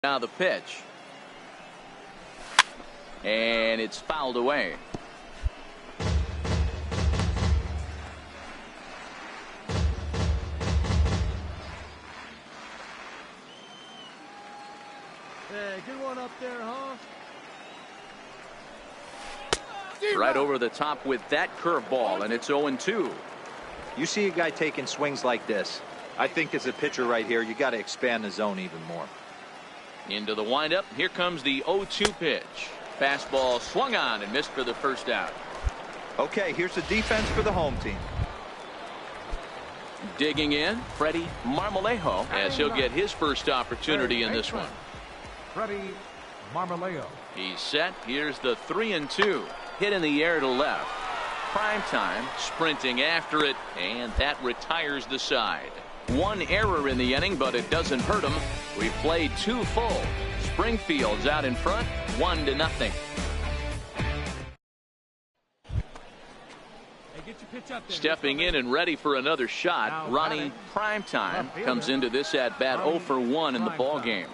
Now the pitch. And it's fouled away. Hey, good one up there, huh? Right over the top with that curveball, and it's 0-2. You see a guy taking swings like this. I think as a pitcher right here, you got to expand the zone even more. Into the windup. Here comes the 0-2 pitch. Fastball swung on and missed for the first out. Okay, here's the defense for the home team. Digging in, Freddie Marmolejo, as he'll get his first opportunity in this one. Freddie Marmolejo. He's set. Here's the 3-2. Hit in the air to left. Prime time, sprinting after it, and that retires the side. One error in the inning, but it doesn't hurt him. We've played two full. Springfield's out in front, 1-0. Stepping in and ready for another shot, Ronnie Primetime comes into this at bat 0 for 1 in the ball game.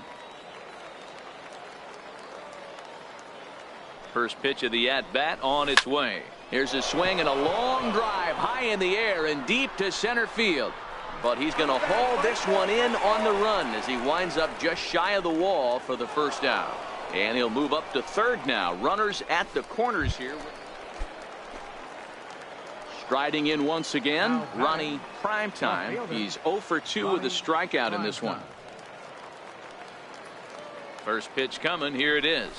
First pitch of the at bat on its way. Here's a swing and a long drive high in the air and deep to center field. But he's going to haul this one in on the run as he winds up just shy of the wall for the first out. And he'll move up to third now. Runners at the corners here. Striding in once again, Ronnie Primetime. He's 0 for 2 with a strikeout in this one. First pitch coming. Here it is.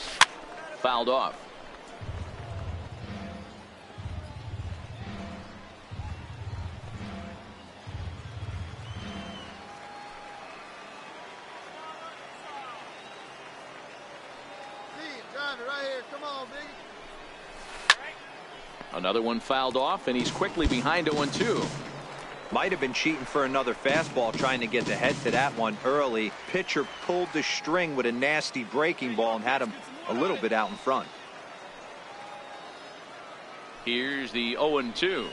Fouled off. Another one fouled off, and he's quickly behind 0-2. Might have been cheating for another fastball, trying to get the head to that one early. Pitcher pulled the string with a nasty breaking ball and had him a little bit out in front. Here's the 0-2.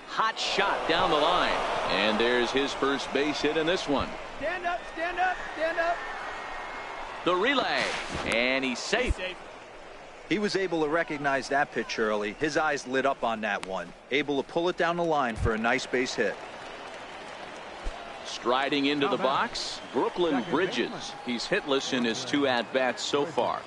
Hot shot down the line, and there's his first base hit in this one. Stand up, stand up, stand up. The relay, and he's safe. He was able to recognize that pitch early. His eyes lit up on that one. Able to pull it down the line for a nice base hit. Striding into the box, Brooklyn Bridges. He's hitless in his 2 at-bats so far.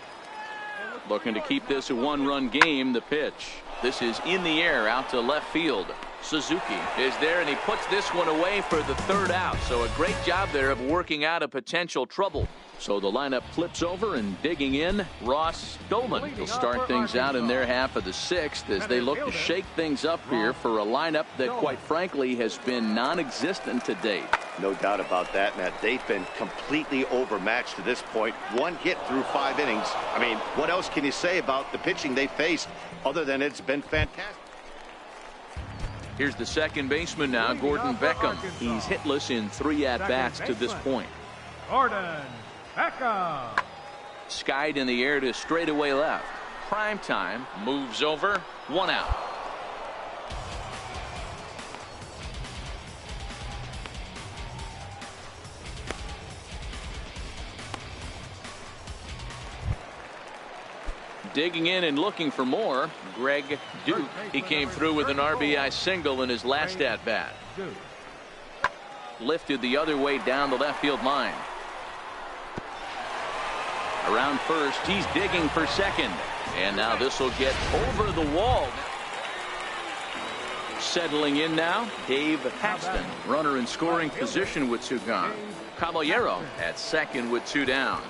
Looking to keep this a one-run game. The pitch. This is in the air out to left field. Suzuki is there, and he puts this one away for the third out. So a great job there of working out a potential trouble. So the lineup flips over, and digging in, Ross Doman will start things out in their half of the 6th as they look to shake things up here for a lineup that, quite frankly, has been non-existent to date. No doubt about that, Matt. They've been completely overmatched to this point. One hit through 5 innings. I mean, what else can you say about the pitching they faced other than it's been fantastic? Here's the second baseman now, Gordon Beckham. He's hitless in 3 at-bats to this point. Gordon Beckham. Skied in the air to straightaway left. Primetime moves over, 1 out. Digging in and looking for more, Greg Duke. He came through with an RBI single in his last at-bat. Lifted the other way down the left field line. Around first, he's digging for second. And now this will get over the wall. Settling in now, Dave Paxton. Runner in scoring position with 2 gone. Caballero at second with 2 down.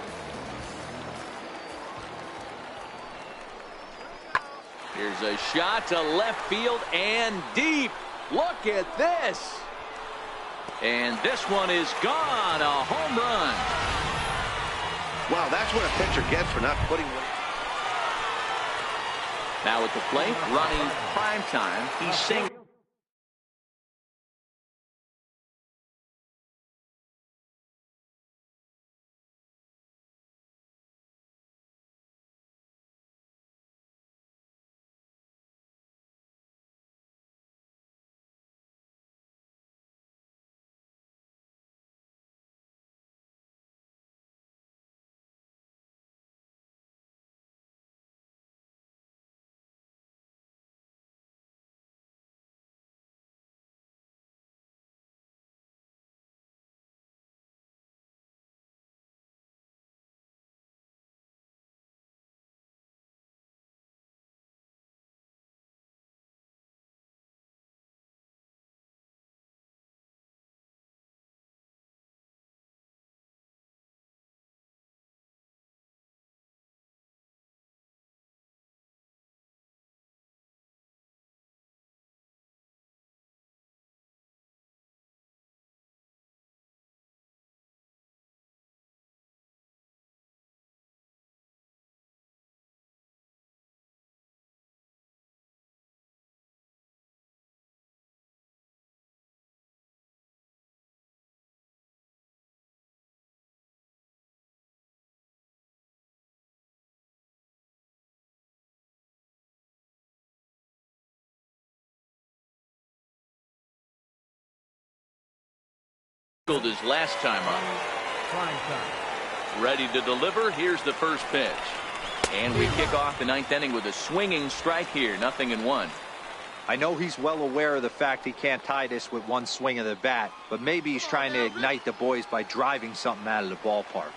Here's a shot to left field and deep. Look at this. And this one is gone. A home run. Wow, that's what a pitcher gets for not putting one. Now at the plate, Ronnie Primetime. He's single. his last time up. Prime time. Ready to deliver. Here's the first pitch. And we kick off the ninth inning with a swinging strike here. 0-1. I know he's well aware of the fact he can't tie this with one swing of the bat, but maybe he's trying to ignite the boys by driving something out of the ballpark.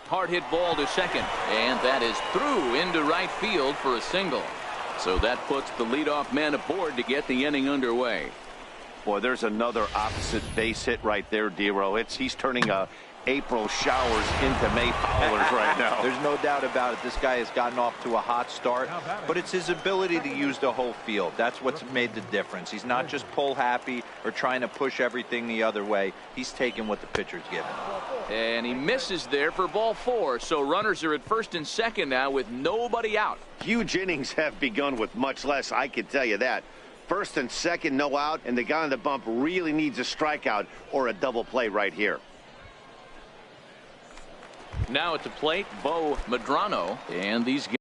Hard hit ball to second, and that is through into right field for a single. So that puts the leadoff man aboard to get the inning underway. Boy, there's another opposite base hit right there, Dero. He's turning April showers into May powers right now. There's no doubt about it. This guy has gotten off to a hot start, but it's his ability to use the whole field. That's what's made the difference. He's not just pull happy or trying to push everything the other way. He's taking what the pitcher's given. And he misses there for ball 4. So runners are at first and second now with nobody out. Huge innings have begun with much less, I can tell you that. First and second, no out, and the guy on the bump really needs a strikeout or a double play right here. Now at the plate, Bo Medrano, and these guys.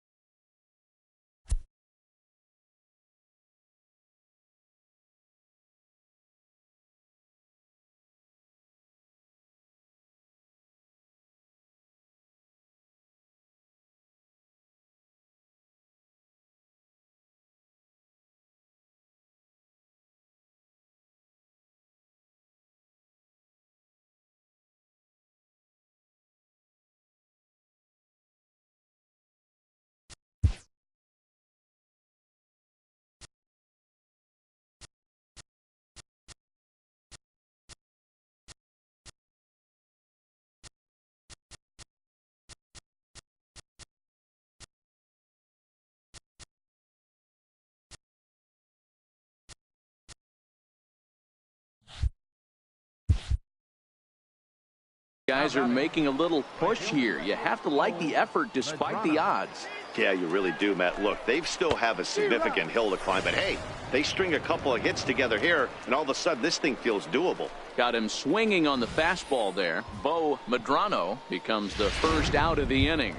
Guys are making a little push here. You have to like the effort despite the odds. Yeah, you really do, Matt. Look, they still have a significant hill to climb, but hey, they string a couple of hits together here, and all of a sudden this thing feels doable. Got him swinging on the fastball there. Bo Medrano becomes the first out of the inning.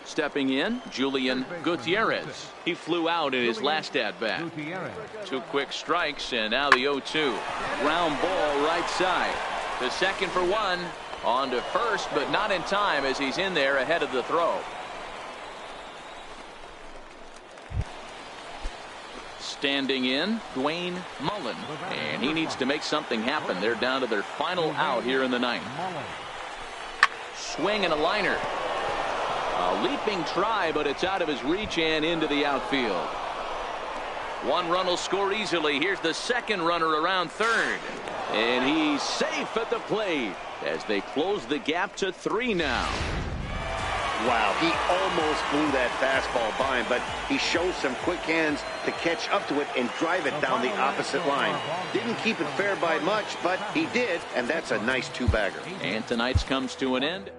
Stepping in, Julian Gutierrez. He flew out in his last at-bat. 2 quick strikes, and now the 0-2. Ground ball right side. To second for 1. On to first, but not in time as he's in there ahead of the throw. Standing in, Dwayne Mullen. And he needs to make something happen. They're down to their final out here in the ninth. Swing and a liner. A leaping try, but it's out of his reach and into the outfield. 1 run will score easily. Here's the second runner around third. And he's safe at the plate as they close the gap to 3 now. Wow, he almost blew that fastball by him, but he shows some quick hands to catch up to it and drive it down the opposite line. Didn't keep it fair by much, but he did, and that's a nice 2-bagger. And tonight's comes to an end.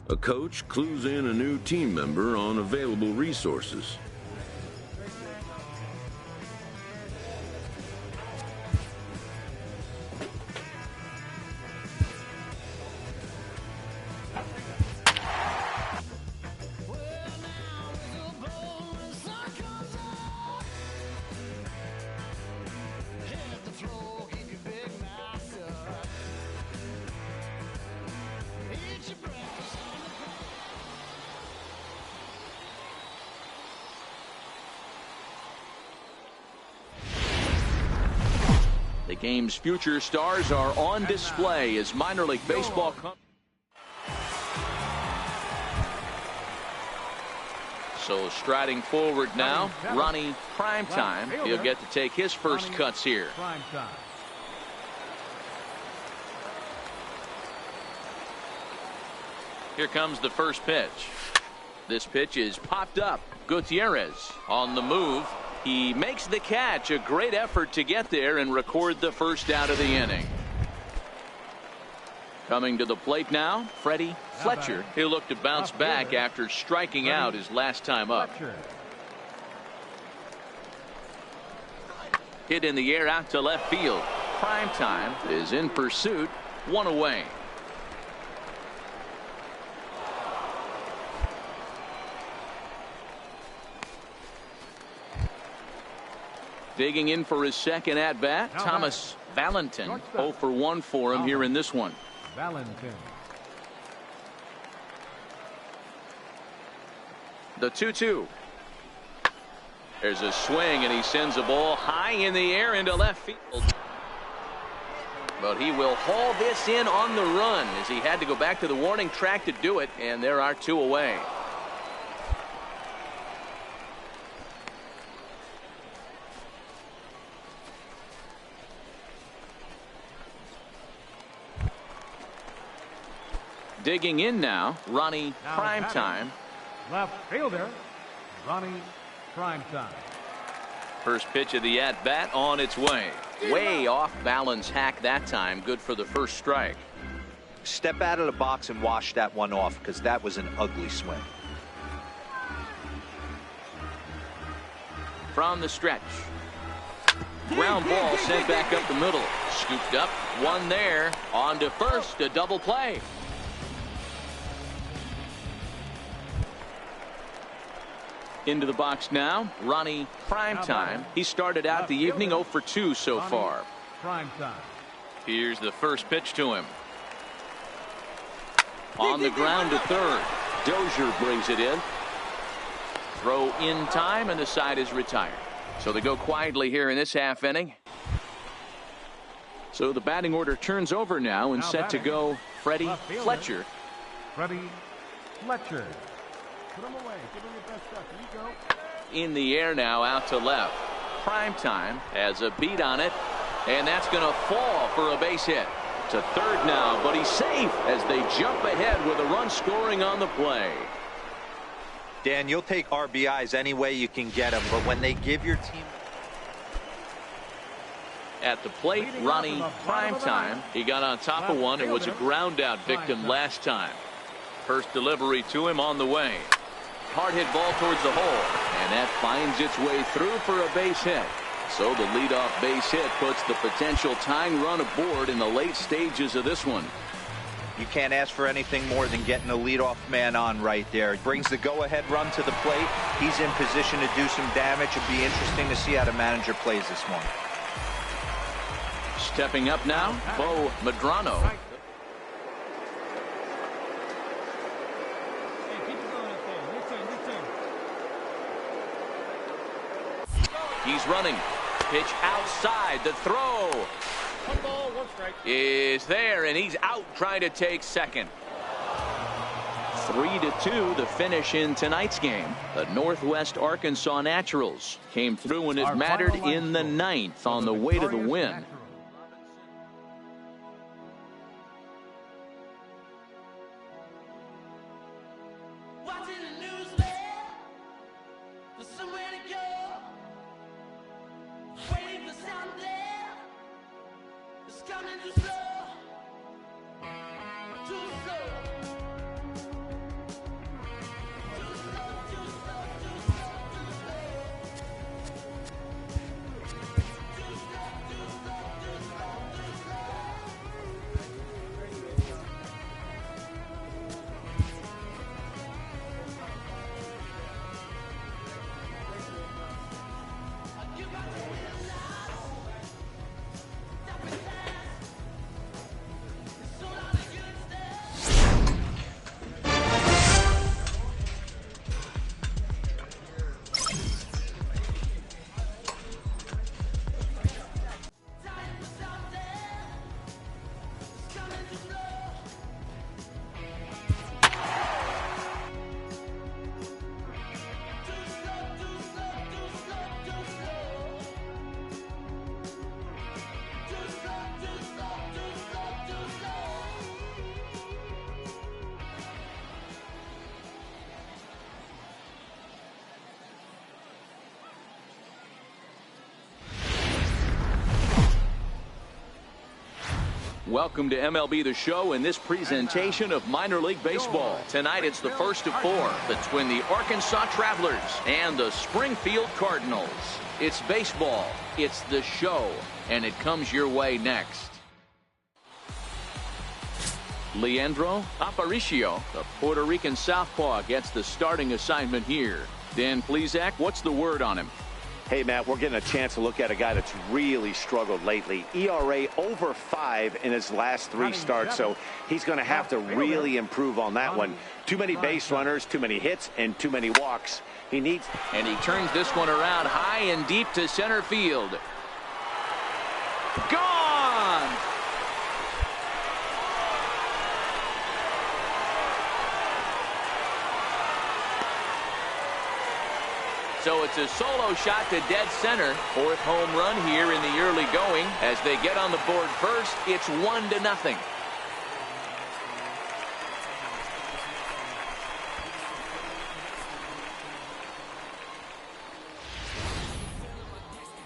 A coach clues in a new team member on available resources. The game's future stars are on display as minor league baseball comes. So striding forward now, Ronnie Primetime. He'll get to take his first cuts here. Here comes the first pitch. This pitch is popped up. Gutierrez on the move. He makes the catch. A great effort to get there and record the first out of the inning. Coming to the plate now, Freddie Fletcher. He'll look to bounce back after striking out his last time up. Hit in the air out to left field. Primetime is in pursuit. One away. Digging in for his second at bat, Thomas Valentin. 0 for 1 for him here in this one. Valentin. The 2-2. There's a swing and he sends a ball high in the air into left field. But he will haul this in on the run as he had to go back to the warning track to do it, and there are 2 away. Digging in now, Ronnie Primetime. Left fielder, Ronnie Primetime. First pitch of the at-bat on its way. Way off balance hack that time. Good for the first strike. Step out of the box and wash that one off because that was an ugly swing. From the stretch. Ground ball sent back up the middle. Scooped up, one there. On to first, a double play. Into the box now, Ronnie Primetime. He started out the evening 0 for 2 so far. Primetime. Here's the first pitch to him. On the ground to third. Dozier brings it in. Throw in time, and the side is retired. So they go quietly here in this half inning. So the batting order turns over now and set to go Freddie Fletcher. Freddie Fletcher. Put him away. Give him your best stuff. Here you go. In the air now, out to left. Primetime has a beat on it, and that's going to fall for a base hit. To third now, but he's safe as they jump ahead with a run scoring on the play. Dan, you'll take RBIs any way you can get them, but when they give your team... At the plate, Ronnie Primetime. He got on top of one and was a ground out victim last time. First delivery to him on the way. Hard hit ball towards the hole, and that finds its way through for a base hit. So the leadoff base hit puts the potential tying run aboard in the late stages of this one. You can't ask for anything more than getting a leadoff man on right there. It brings the go-ahead run to the plate. He's in position to do some damage. It'd be interesting to see how the manager plays this one. Stepping up now, Bo Medrano. He's running. Pitch outside. The throw. 1 ball, 1 strike. Is there, and he's out trying to take second. 3-2 the finish in tonight's game. The Northwest Arkansas Naturals came through when it mattered in the 9th on the way to the win. Welcome to MLB The Show and this presentation of minor league baseball. Tonight it's the first of four between the Arkansas Travelers and the Springfield Cardinals. It's baseball, it's the show, and it comes your way next. Leandro Aparicio, the Puerto Rican southpaw, gets the starting assignment here. Dan Plesac, what's the word on him? Hey, Matt, we're getting a chance to look at a guy that's really struggled lately. ERA over 5 in his last 3 starts, so he's going to have to really improve on that one. Too many base runners, too many hits, and too many walks. He needs... And he turns this one around high and deep to center field. Gone! So it's a solo shot to dead center. 4th home run here in the early going. As they get on the board first, it's 1-0.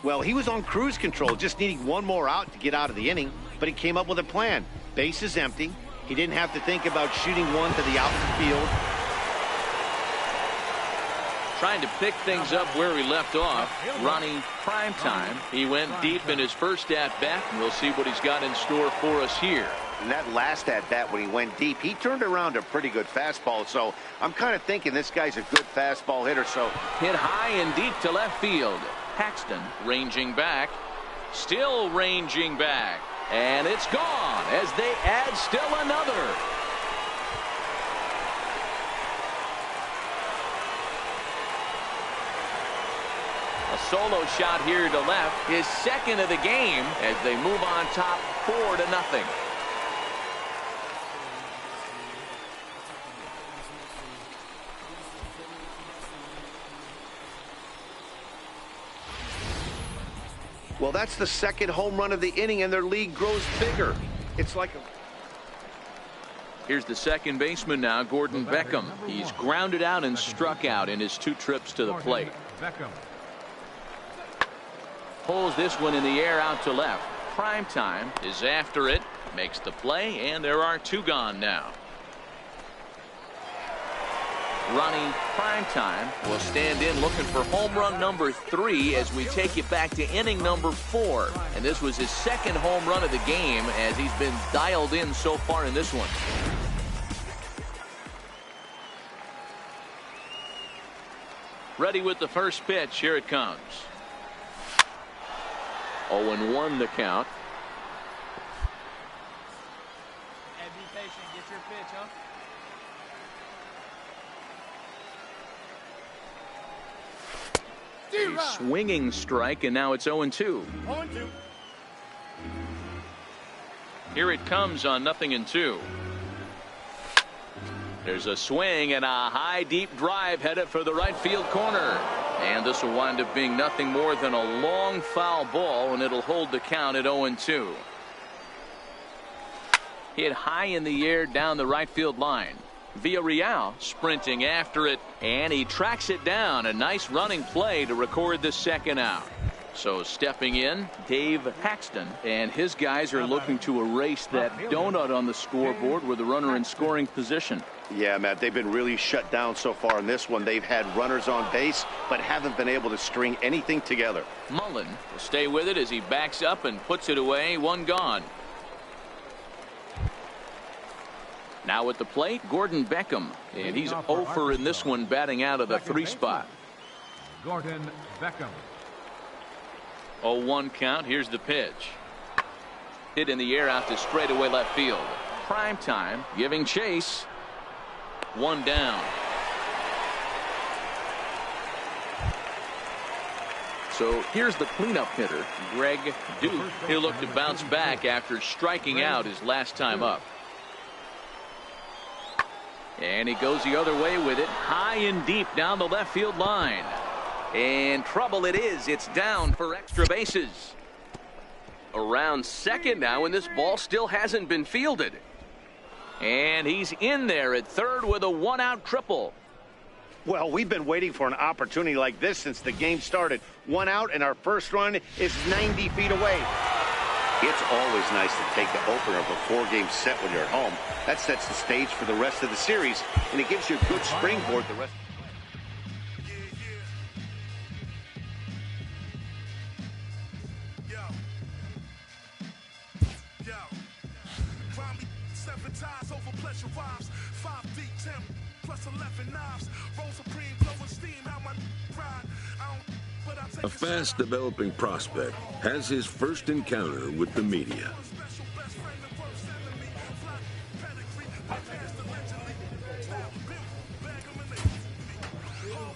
Well, he was on cruise control, just needing one more out to get out of the inning, but he came up with a plan. Base is empty. He didn't have to think about shooting one to the outfield. Trying to pick things up where we left off. Ronnie Primetime. He went deep in his first at-bat, and we'll see what he's got in store for us here. And that last at-bat, when he went deep, he turned around a pretty good fastball. So I'm kind of thinking this guy's a good fastball hitter. So hit high and deep to left field. Paxton ranging back. Still ranging back. And it's gone as they add still another. A solo shot here to left, his second of the game as they move on top 4-0. well, that's the second home run of the inning, and their lead grows bigger. It's like a... Here's the second baseman now, Gordon Beckham. He's grounded out and struck out in his 2 trips to the plate. Pulls this one in the air out to left. Primetime is after it, makes the play, and there are 2 gone now. Ronnie Primetime will stand in looking for home run number 3 as we take it back to inning number 4. And this was his second home run of the game as he's been dialed in so far in this one. Ready with the first pitch. Here it comes. 0-1 the count. Hey, be patient. Get your pitch, huh? A swinging strike, and now it's 0-2. 0-2. Here it comes on 0-2. There's a swing and a high deep drive headed for the right field corner. And this will wind up being nothing more than a long foul ball, and it'll hold the count at 0-2. Hit high in the air down the right field line. Villarreal sprinting after it, and he tracks it down. A nice running play to record the second out. So stepping in, Dave Paxton, and his guys are looking to erase that donut on the scoreboard with the runner in scoring position. Yeah, Matt, they've been really shut down so far in this one. They've had runners on base, but haven't been able to string anything together. Mullen will stay with it as he backs up and puts it away. 1 gone. Now at the plate, Gordon Beckham, and he's over in this one, batting out of the 3 spot. Gordon Beckham. 0-1 count. Here's the pitch. Hit in the air out to straightaway left field. Primetime giving chase. 1 down. So here's the cleanup hitter, Greg Duke. He'll look to bounce back after striking out his last time up. And he goes the other way with it, high and deep down the left field line. And trouble it is. It's down for extra bases. Around second now, and this ball still hasn't been fielded. And he's in there at third with a 1-out triple. Well, we've been waiting for an opportunity like this since the game started. 1 out, and our first run is 90 feet away. It's always nice to take the opener of a 4-game set when you're at home. That sets the stage for the rest of the series, and it gives you a good springboard the rest. A fast-developing prospect has his first encounter with the media.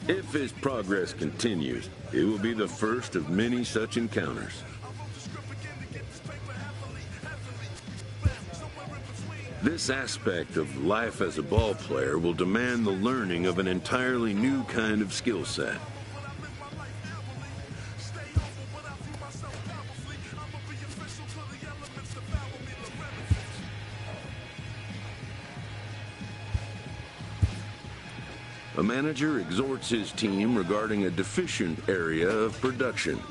If his progress continues, it will be the first of many such encounters. This aspect of life as a ball player will demand the learning of an entirely new kind of skill set. A manager exhorts his team regarding a deficient area of production.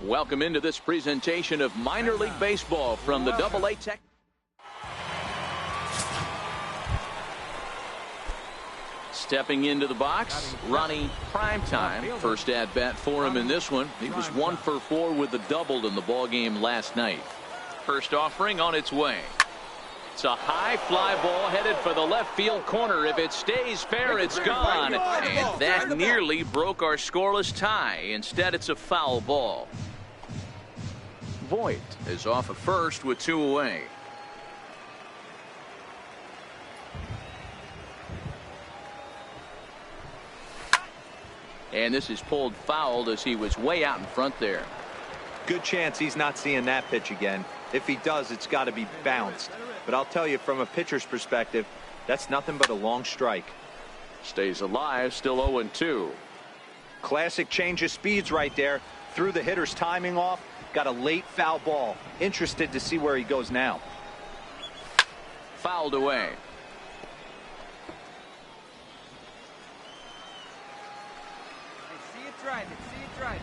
Welcome into this presentation of minor league baseball from the AA Tech. Stepping into the box, Ronnie Primetime. First at bat for him in this one. He was 1 for 4 with a double in the ball game last night. First offering on its way. It's a high fly ball headed for the left field corner. If it stays fair, it's gone. And that nearly broke our scoreless tie. Instead, it's a foul ball. Voigt is off at first with 2 away. And this is pulled fouled as he was way out in front there. Good chance he's not seeing that pitch again. If he does, it's got to be bounced. But I'll tell you, from a pitcher's perspective, that's nothing but a long strike. Stays alive, still 0-2. Classic change of speeds right there. Threw the hitter's timing off. Got a late foul ball. Interested to see where he goes now. Fouled away. See it driving. See it driving.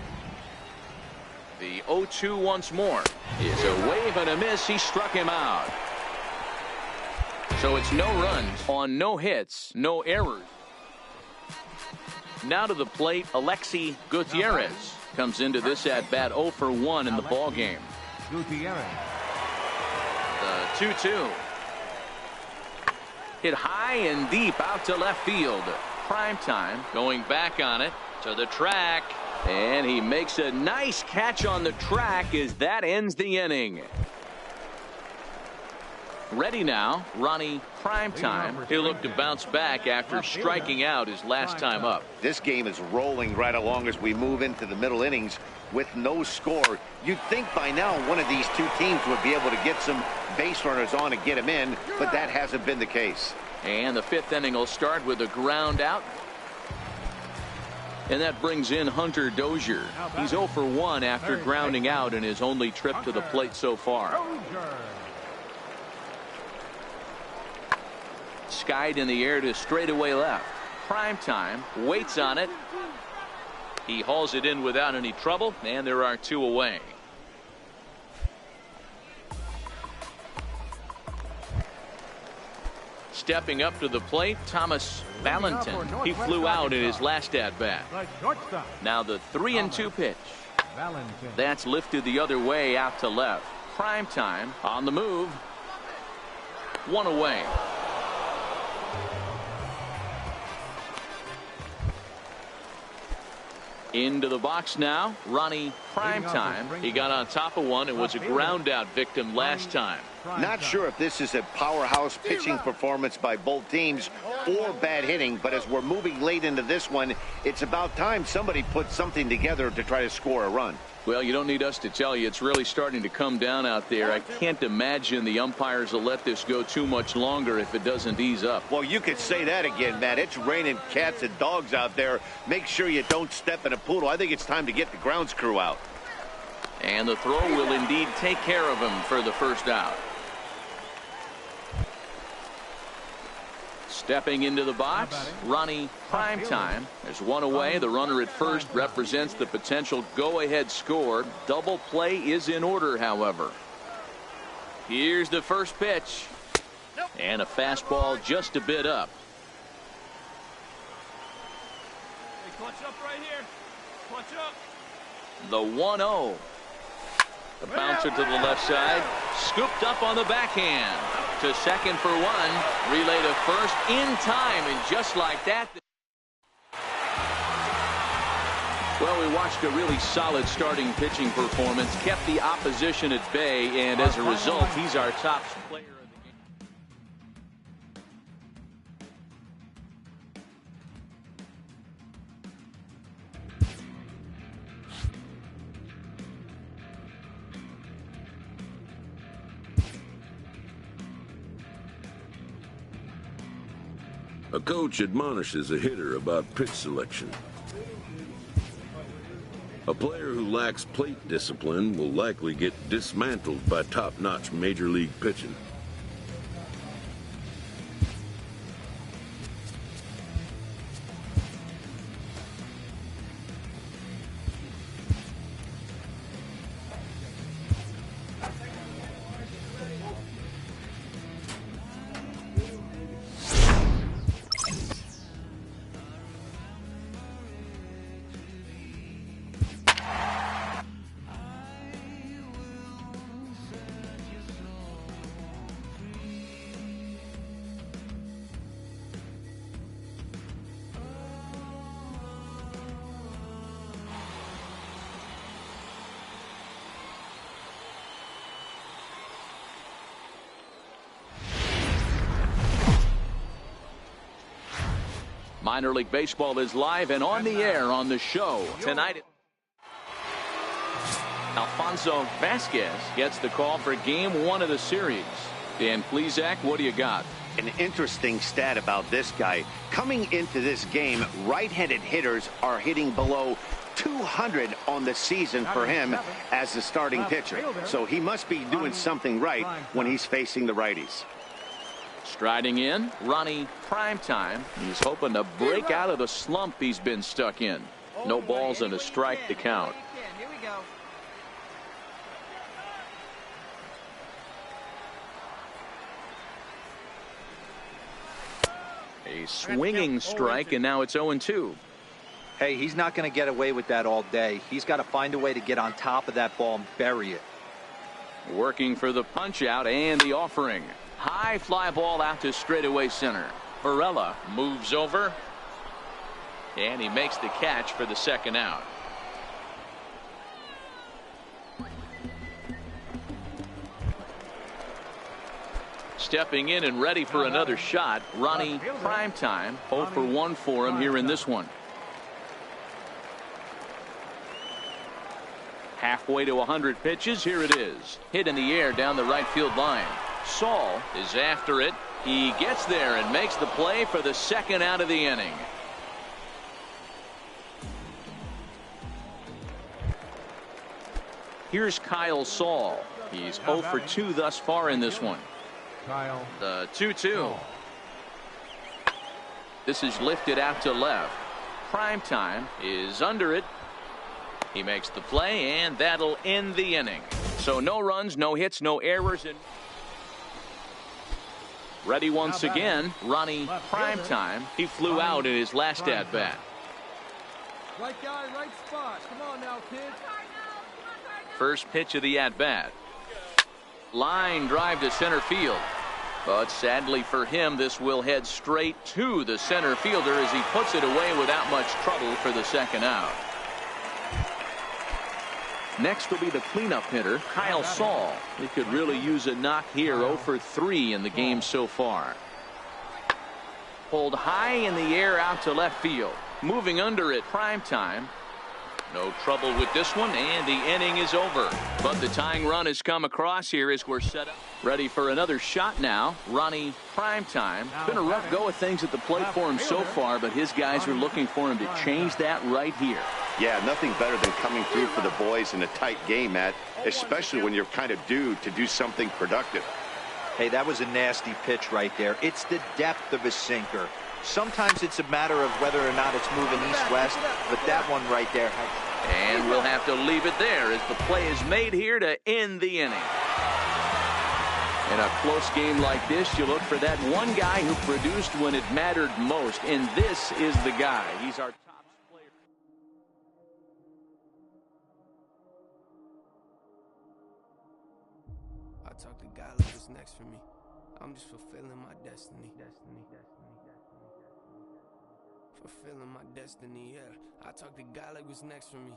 The 0-2 once more. Is a wave and a miss. He struck him out. So it's no runs on no hits, no errors. Now to the plate, Alexi Gutierrez comes into this at bat 0 for 1 in the ball game. Gutierrez. The 2-2. Hit high and deep out to left field. Primetime going back on it to the track, and he makes a nice catch on the track as that ends the inning. Ready now, Ronnie Primetime. He'll look to bounce back after striking out his last time up. This game is rolling right along as we move into the middle innings with no score. You'd think by now one of these two teams would be able to get some base runners on and get them in, but that hasn't been the case. And the 5th inning will start with a ground out. And that brings in Hunter Dozier. He's 0 for 1 after grounding out in his only trip to the plate so far. Skied in the air to straightaway left. Primetime waits on it. He hauls it in without any trouble, and there are 2 away. Stepping up to the plate, Thomas Valentin. He flew out in his last at-bat. Now the 3-2 pitch. That's lifted the other way out to left. Primetime on the move. 1 away. Into the box now, Ronnie Primetime. He got on top of one and was a ground out victim last time. Not sure if this is a powerhouse pitching performance by both teams or bad hitting, but as we're moving late into this one, it's about time somebody put something together to try to score a run. Well, you don't need us to tell you. It's really starting to come down out there. I can't imagine the umpires will let this go too much longer if it doesn't ease up. Well, you could say that again, Matt. It's raining cats and dogs out there. Make sure you don't step in a poodle. I think it's time to get the grounds crew out. And the throw will indeed take care of him for the first out. Stepping into the box, Ronnie Primetime. There's one away. The runner at first represents the potential go-ahead score. Double play is in order, however. Here's the first pitch. And a fastball just a bit up. Hey, clutch up right here. Clutch up. The 1-0. The bouncer to the left side. Scooped up on the backhand. To second for one. Relay to first in time. And just like that. Well, we watched a really solid starting pitching performance. Kept the opposition at bay. And as a result, he's our top player of the game. A coach admonishes a hitter about pitch selection. A player who lacks plate discipline will likely get dismantled by top-notch major league pitching. Minor League Baseball is live and on the air on the show tonight. Alfonso Vasquez gets the call for game one of the series. Dan Plesac, what do you got? An interesting stat about this guy. Coming into this game, right-handed hitters are hitting below 200 on the season for him as the starting pitcher. So he must be doing something right when he's facing the righties. Striding in, Ronnie Primetime. He's hoping to break out of the slump he's been stuck in. No balls and a strike to count. Here we go. A swinging strike, and now it's 0-2. Hey, he's not going to get away with that all day. He's got to find a way to get on top of that ball and bury it. Working for the punch out and the offering. High fly ball out to straightaway center. Varela moves over. And he makes the catch for the second out. Stepping in and ready for another shot, Ronnie Primetime. 0 for 1 for him here in this one. Halfway to 100 pitches. Here it is. Hit in the air down the right field line. Saul is after it. He gets there and makes the play for the second out of the inning. Here's Kyle Saul. He's 0 for 2 thus far in this one. The 2-2. This is lifted out to left. Primetime is under it. He makes the play, and that'll end the inning. So no runs, no hits, no errors. And ready once again, Ronnie Primetime. He flew out in his last at-bat. Right guy, right spot. Come on now, kid. First pitch of the at-bat. Line drive to center field. But sadly for him, this will head straight to the center fielder as he puts it away without much trouble for the second out. Next will be the cleanup hitter, Kyle Saul. He could really use a knock here. 0 for 3 in the game so far. Pulled high in the air out to left field. Moving under at prime time. No trouble with this one, and the inning is over. But the tying run has come across here as we're set up. Ready for another shot now. Ronnie Primetime. Been a rough go of things at the plate for him so far, but his guys are looking for him to change that right here. Yeah, nothing better than coming through for the boys in a tight game, Matt, especially when you're kind of due to do something productive. Hey, that was a nasty pitch right there. It's the depth of a sinker. Sometimes it's a matter of whether or not it's moving east-west, but that one right there. And we'll have to leave it there as the play is made here to end the inning. In a close game like this, you look for that one guy who produced when it mattered most, and this is the guy. He's our top player. I talk to God like what's next for me. I'm just fulfilling my destiny. Fulfilling my destiny, yeah. I talk to God like what's next for me.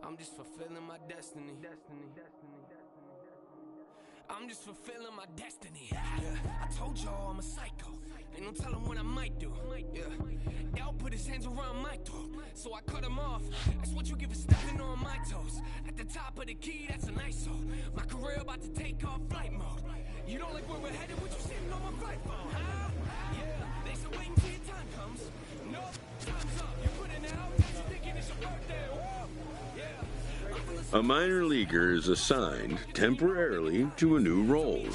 I'm just fulfilling my destiny. I'm just fulfilling my destiny. Yeah. I told y'all I'm a psycho. Ain't no telling what I might do. Yeah. L put his hands around my throat, so I cut him off. That's what you give for stepping on my toes. At the top of the key, that's a nice soul. My career about to take off flight mode. You don't like where we're headed? What you sitting on my flight phone? Huh? Yeah. They said wait until your time comes. No, time's up. You're putting it out. You thinking it's your birthday? Whoa. Yeah. A minor leaguer is assigned temporarily to a new role.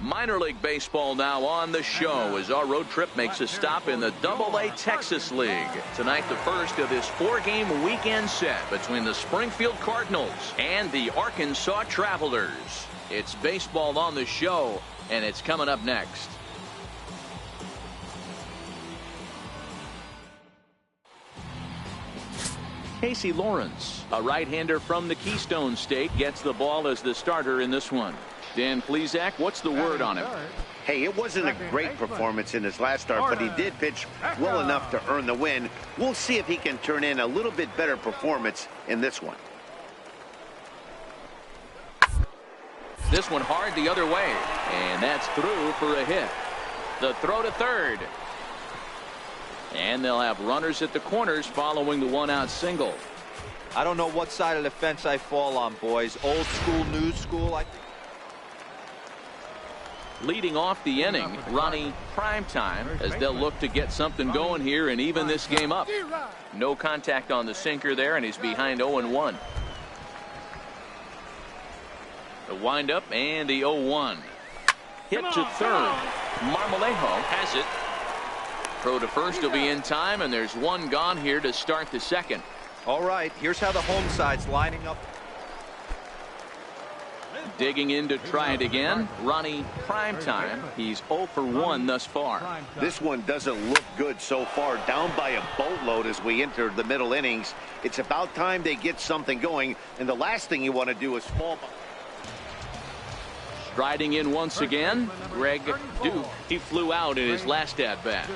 Minor League Baseball now on the show as our road trip makes a stop in the Double-A Texas League. Tonight, the first of this 4-game weekend set between the Springfield Cardinals and the Arkansas Travelers. It's baseball on the show, and it's coming up next. Casey Lawrence, a right-hander from the Keystone State, gets the ball as the starter in this one. Dan Plesac, what's the word on him? Hey, it wasn't a great performance in his last start, but he did pitch well enough to earn the win. We'll see if he can turn in a little bit better performance in this one. This one hard the other way, and that's through for a hit. The throw to third. And they'll have runners at the corners following the one-out single. I don't know what side of the fence I fall on, boys. Old school, new school. Leading off the inning, Ronnie Primetime, as they'll look to get something going here and even this game up. No contact on the sinker there, and he's behind 0-1. The windup and the 0-1. Hit to third. Marmolejo has it. Throw to first will be in time, and there's one gone here to start the second. All right, here's how the home side's lining up. Digging in to try it again, Ronnie Primetime. He's 0 for 1 thus far. This one doesn't look good so far. Down by a boatload as we enter the middle innings. It's about time they get something going, and the last thing you want to do is fall. Striding in once again, Greg Duke. He flew out in his last at-bat.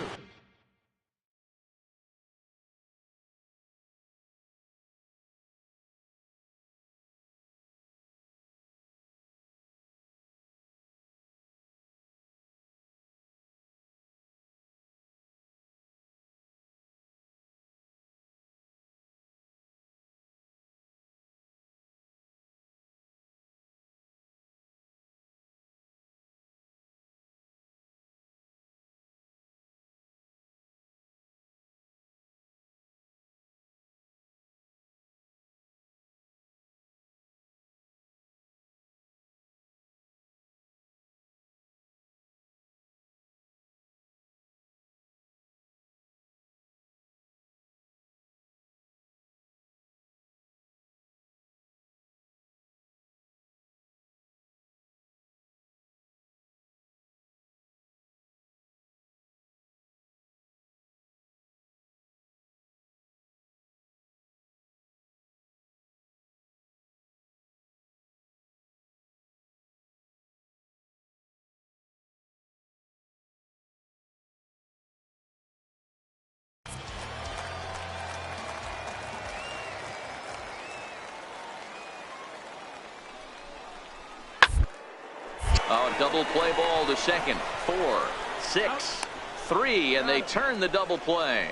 Oh, double play ball to second. 4, 6, 3, and they turn the double play.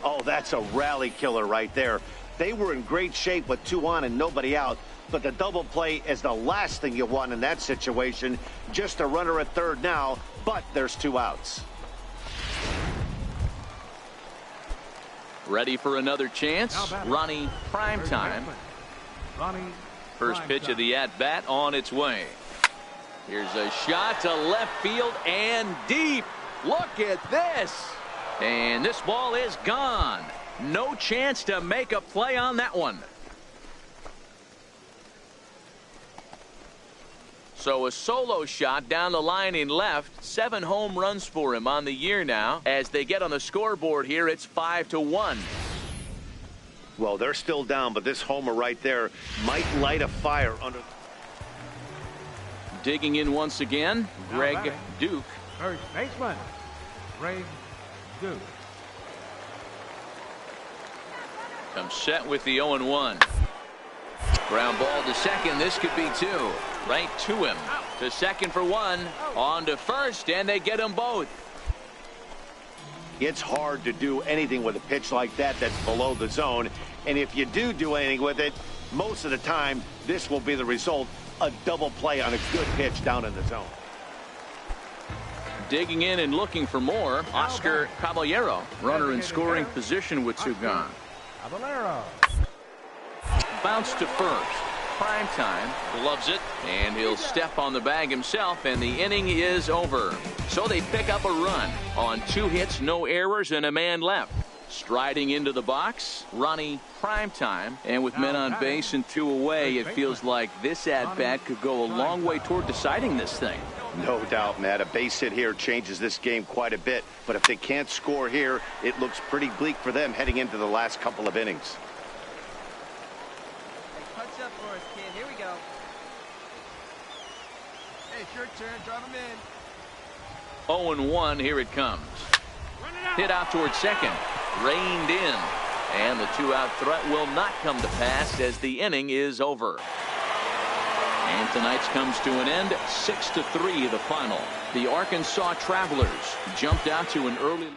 Oh, that's a rally killer right there. They were in great shape with 2 on and nobody out, but the double play is the last thing you want in that situation. Just a runner at third now, but there's 2 outs. Ready for another chance. Ronnie Primetime. First pitch of the at-bat on its way. Here's a shot to left field and deep. Look at this. And this ball is gone. No chance to make a play on that one. So a solo shot down the line in left. 7 home runs for him on the year now. As they get on the scoreboard here, it's 5-1. Well, they're still down, but this homer right there might light a fire under. Digging in once again, Greg Duke. First baseman, Greg Duke. Comes set with the 0-1. Ground ball to second. This could be 2. Right to him. To second for 1. On to first, and they get them both. It's hard to do anything with a pitch like that that's below the zone. And if you do anything with it, most of the time, this will be the result. A double play on a good pitch down in the zone. Digging in and looking for more. Oscar Caballero. Runner in scoring position with 2 gone. Caballero. Bounce to first. Primetime gloves it, and he'll step on the bag himself, and the inning is over. So they pick up a run on 2 hits, no errors, and a man left. Striding into the box, Ronnie Primetime, and with men on base and 2 away, it feels like this at-bat could go a long way toward deciding this thing. No doubt, Matt. A base hit here changes this game quite a bit, but if they can't score here, it looks pretty bleak for them heading into the last couple of innings. Punch up for us, kid. Here we go. Hey, it's your turn. Drive him in. 0-1. Here it comes. Hit out towards second. Reined in. And the 2-out threat will not come to pass as the inning is over. And tonight's comes to an end. 6-3 the final. The Arkansas Travelers jumped out to an early.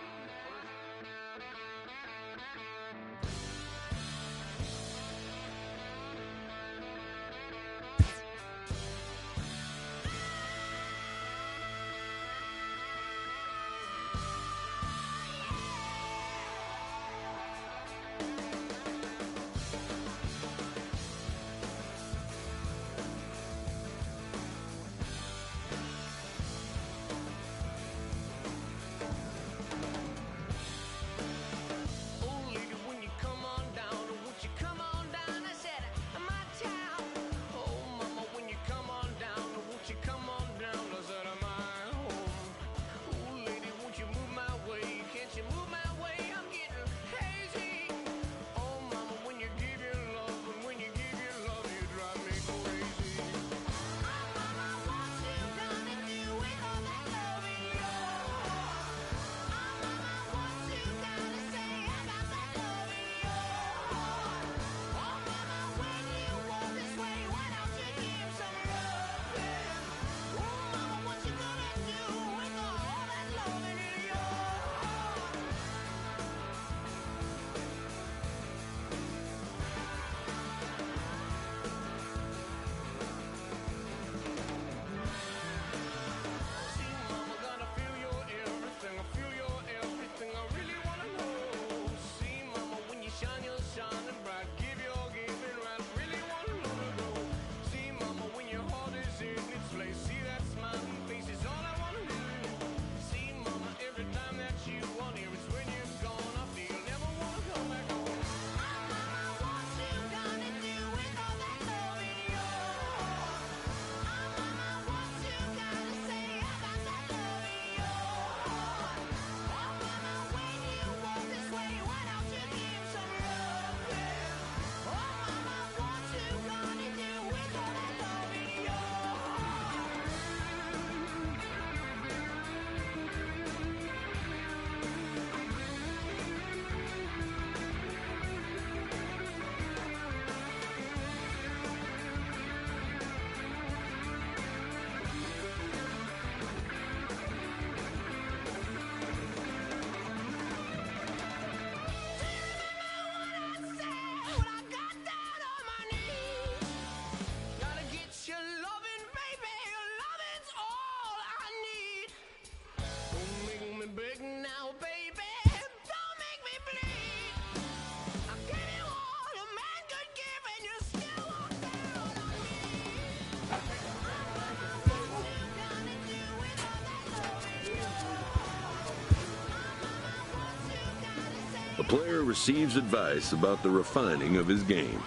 A player receives advice about the refining of his game.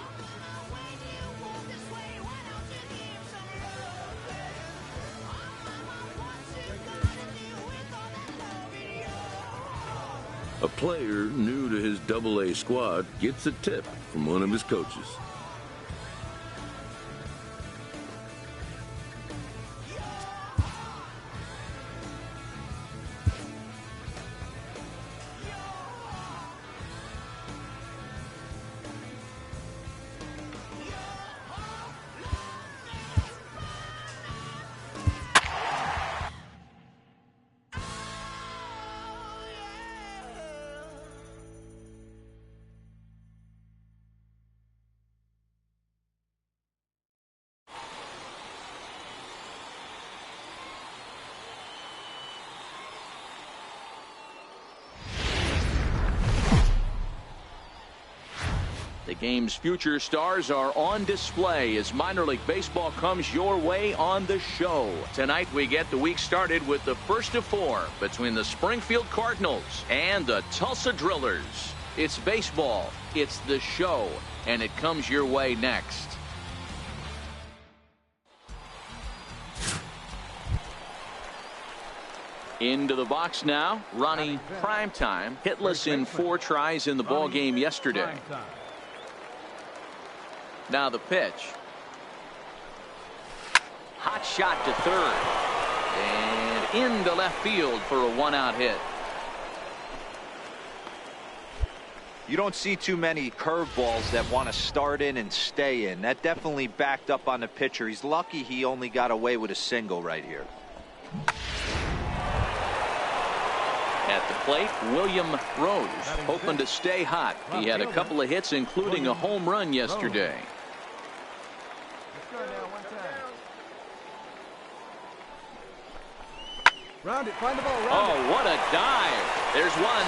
A player new to his AA squad gets a tip from one of his coaches. The game's future stars are on display as minor league baseball comes your way on the show. Tonight we get the week started with the first of 4 between the Springfield Cardinals and the Tulsa Drillers. It's baseball, it's the show, and it comes your way next. Into the box now, Ronnie Primetime, hitless in 4 tries in the ball game yesterday. Now the pitch. Hot shot to third. And into left field for a 1-out hit. You don't see too many curveballs that want to start in and stay in. That definitely backed up on the pitcher. He's lucky he only got away with a single right here. At the plate, William Rose, hoping to stay hot. He had a couple of hits, including a home run yesterday. Round it, find the ball, oh, what a dive. There's one.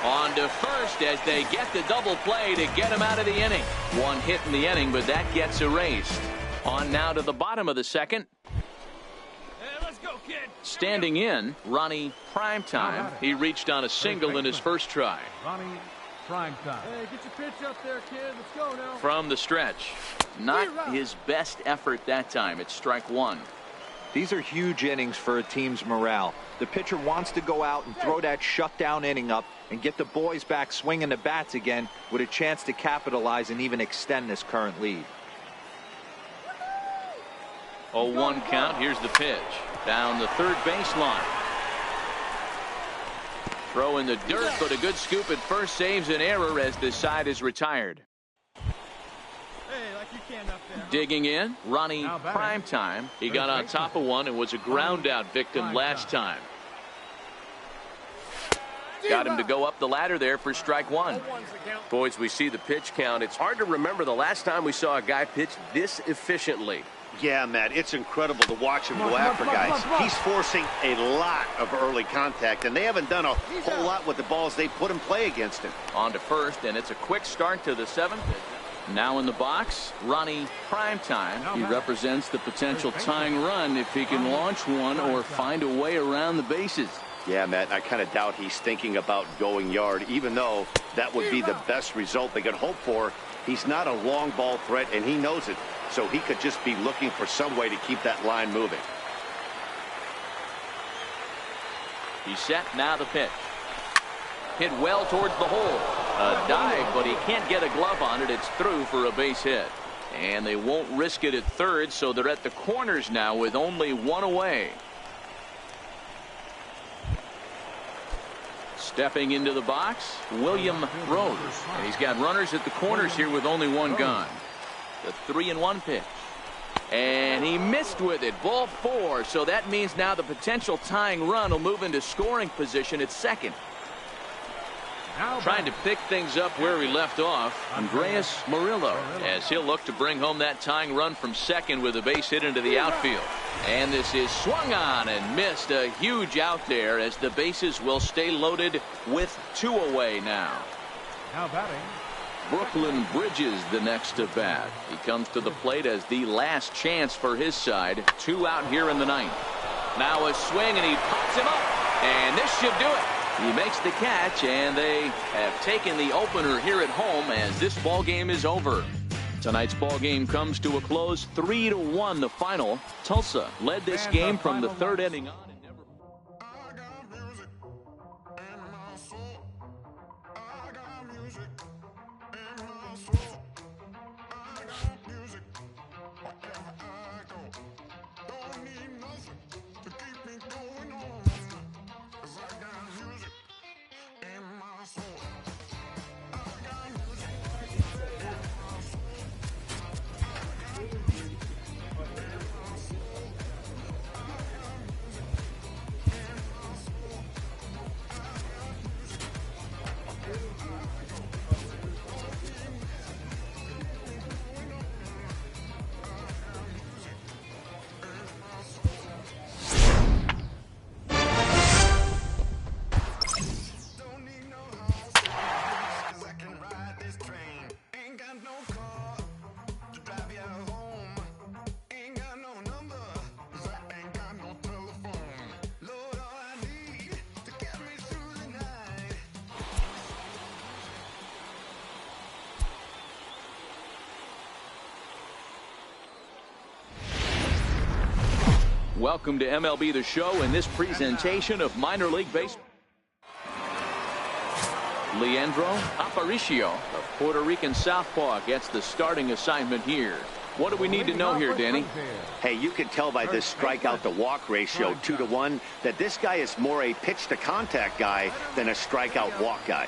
On to first as they get the double play to get him out of the inning. One hit in the inning, but that gets erased. On now to the bottom of the second. Let's go, kid. Standing in, Ronnie Primetime. He reached on a single in his first try. Ronnie Primetime. Hey, get your pitch up there, kid. Let's go now. From the stretch. Not his best effort that time. It's strike 1. These are huge innings for a team's morale. The pitcher wants to go out and throw that shutdown inning up and get the boys back swinging the bats again with a chance to capitalize and even extend this current lead. 0-1 count. Here's the pitch. Down the third baseline. Throw in the dirt, but a good scoop at first saves an error as this side is retired. Digging in, Ronnie Primetime. He got on top of one and was a ground out victim last time. Got him to go up the ladder there for strike 1. Boys, we see the pitch count. It's hard to remember the last time we saw a guy pitch this efficiently. Yeah, Matt, it's incredible to watch him go after guys. He's forcing a lot of early contact, and they haven't done a whole lot with the balls they put in play against him. On to first, and it's a quick start to the 7th. Now in the box, Ronnie Primetime. He represents the potential tying run if he can launch one or find a way around the bases. Yeah, Matt, I kind of doubt he's thinking about going yard, even though that would be the best result they could hope for. He's not a long ball threat, and he knows it, so he could just be looking for some way to keep that line moving. He's set, now the pitch. Hit well towards the hole. A dive, but he can't get a glove on it. It's through for a base hit. And they won't risk it at third, so they're at the corners now with only one away. Stepping into the box, William Rose. And he's got runners at the corners here with only one gone. The 3-1 pitch. And he missed with it. Ball 4. So that means now the potential tying run will move into scoring position at second. Trying to pick things up where he left off, Andreas Murillo, as he'll look to bring home that tying run from second with a base hit into the outfield. And this is swung on and missed. A huge out there as the bases will stay loaded with 2 away now. Now batting, Brooklyn Bridges the next to bat. He comes to the plate as the last chance for his side. 2 out here in the 9th. Now a swing and he pops him up. And this should do it. He makes the catch, and they have taken the opener here at home as this ball game is over. Tonight's ball game comes to a close, 3-1 the final. Tulsa led this game from the third inning on. Welcome to MLB The Show in this presentation of minor league baseball. Leandro Aparicio, a Puerto Rican southpaw, gets the starting assignment here. What do we need to know here, Danny? Hey, you can tell by this strikeout to walk ratio 2-to-1 that this guy is more a pitch to contact guy than a strikeout walk guy.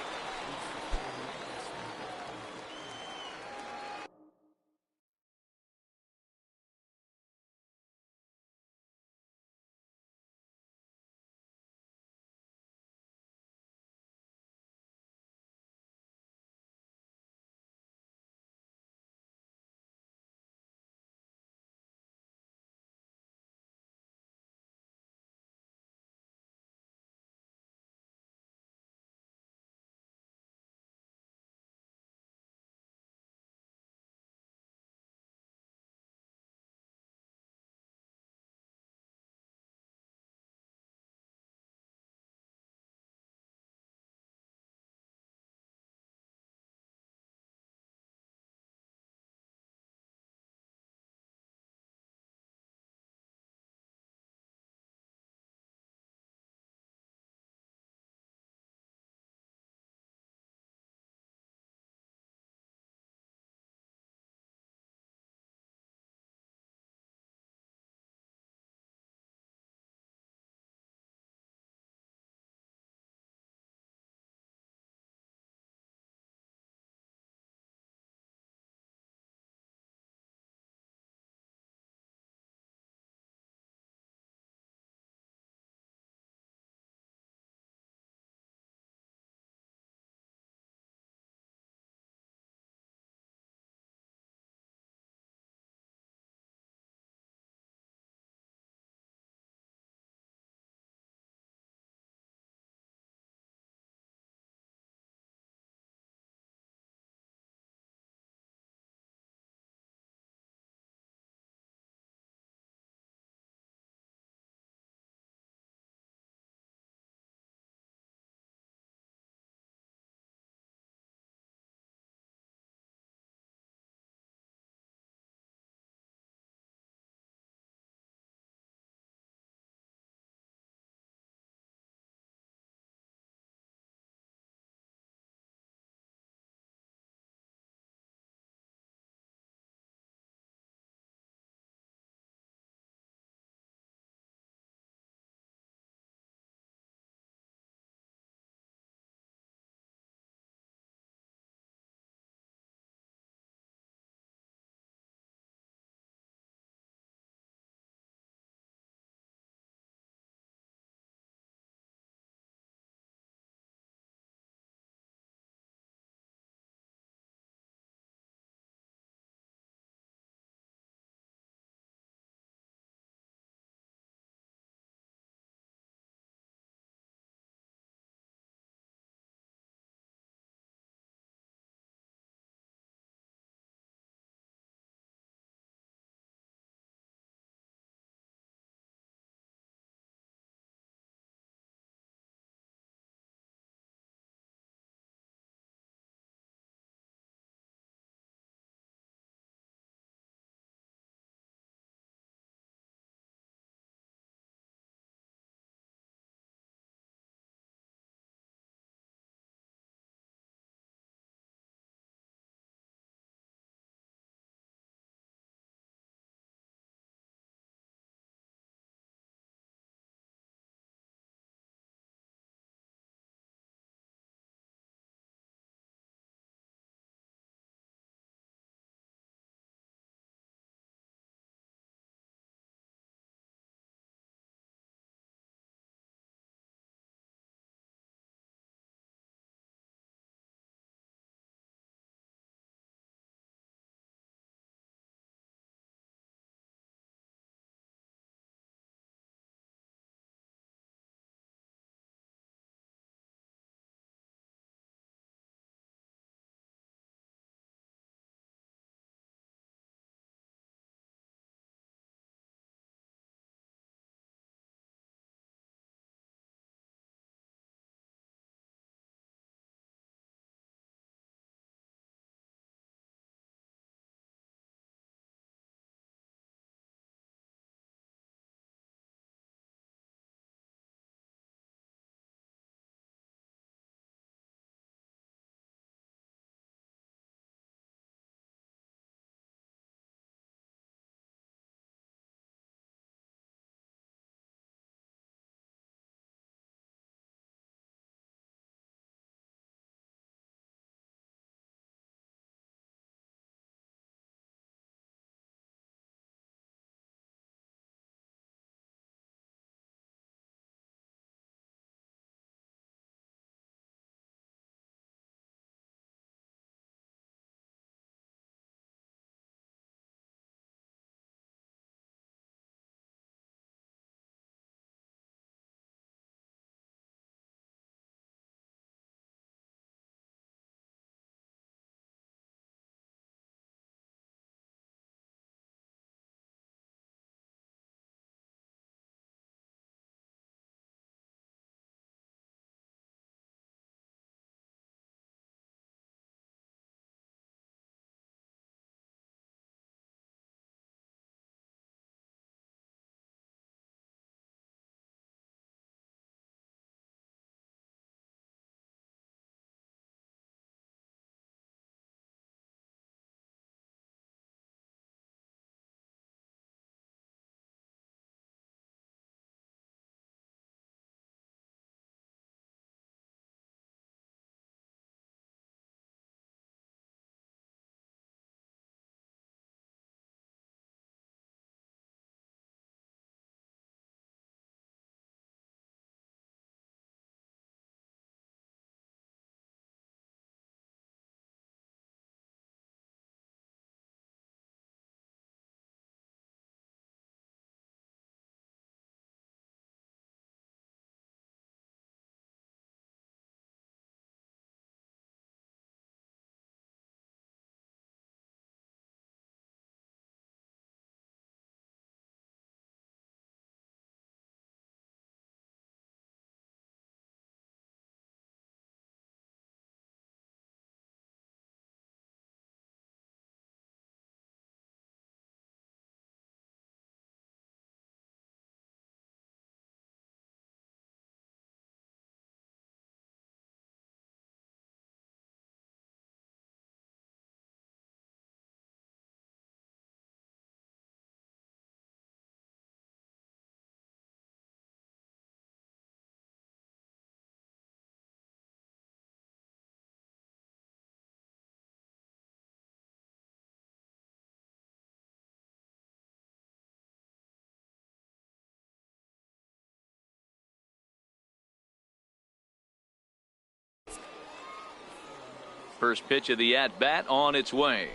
First pitch of the at-bat on its way.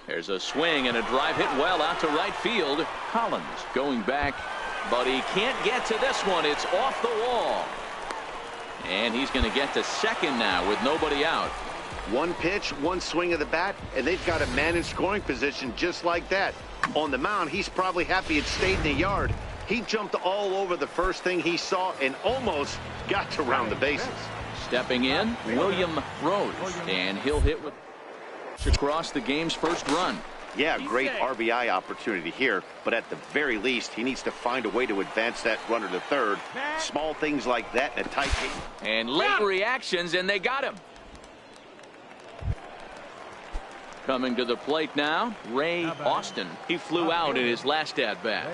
There's a swing and a drive hit well out to right field. Collins going back, but he can't get to this one. It's off the wall. And he's going to get to second now with nobody out. One pitch, one swing of the bat, and they've got a man in scoring position just like that. On the mound, he's probably happy it stayed in the yard. He jumped all over the first thing he saw and almost got to round the bases. Stepping in, William Rose, and he'll hit with across the game's first run. Yeah, great RBI opportunity here, but at the very least, he needs to find a way to advance that runner to third. Small things like that in a tight game. And late reactions, and they got him. Coming to the plate now, Ray Austin. He flew out in his last at-bat.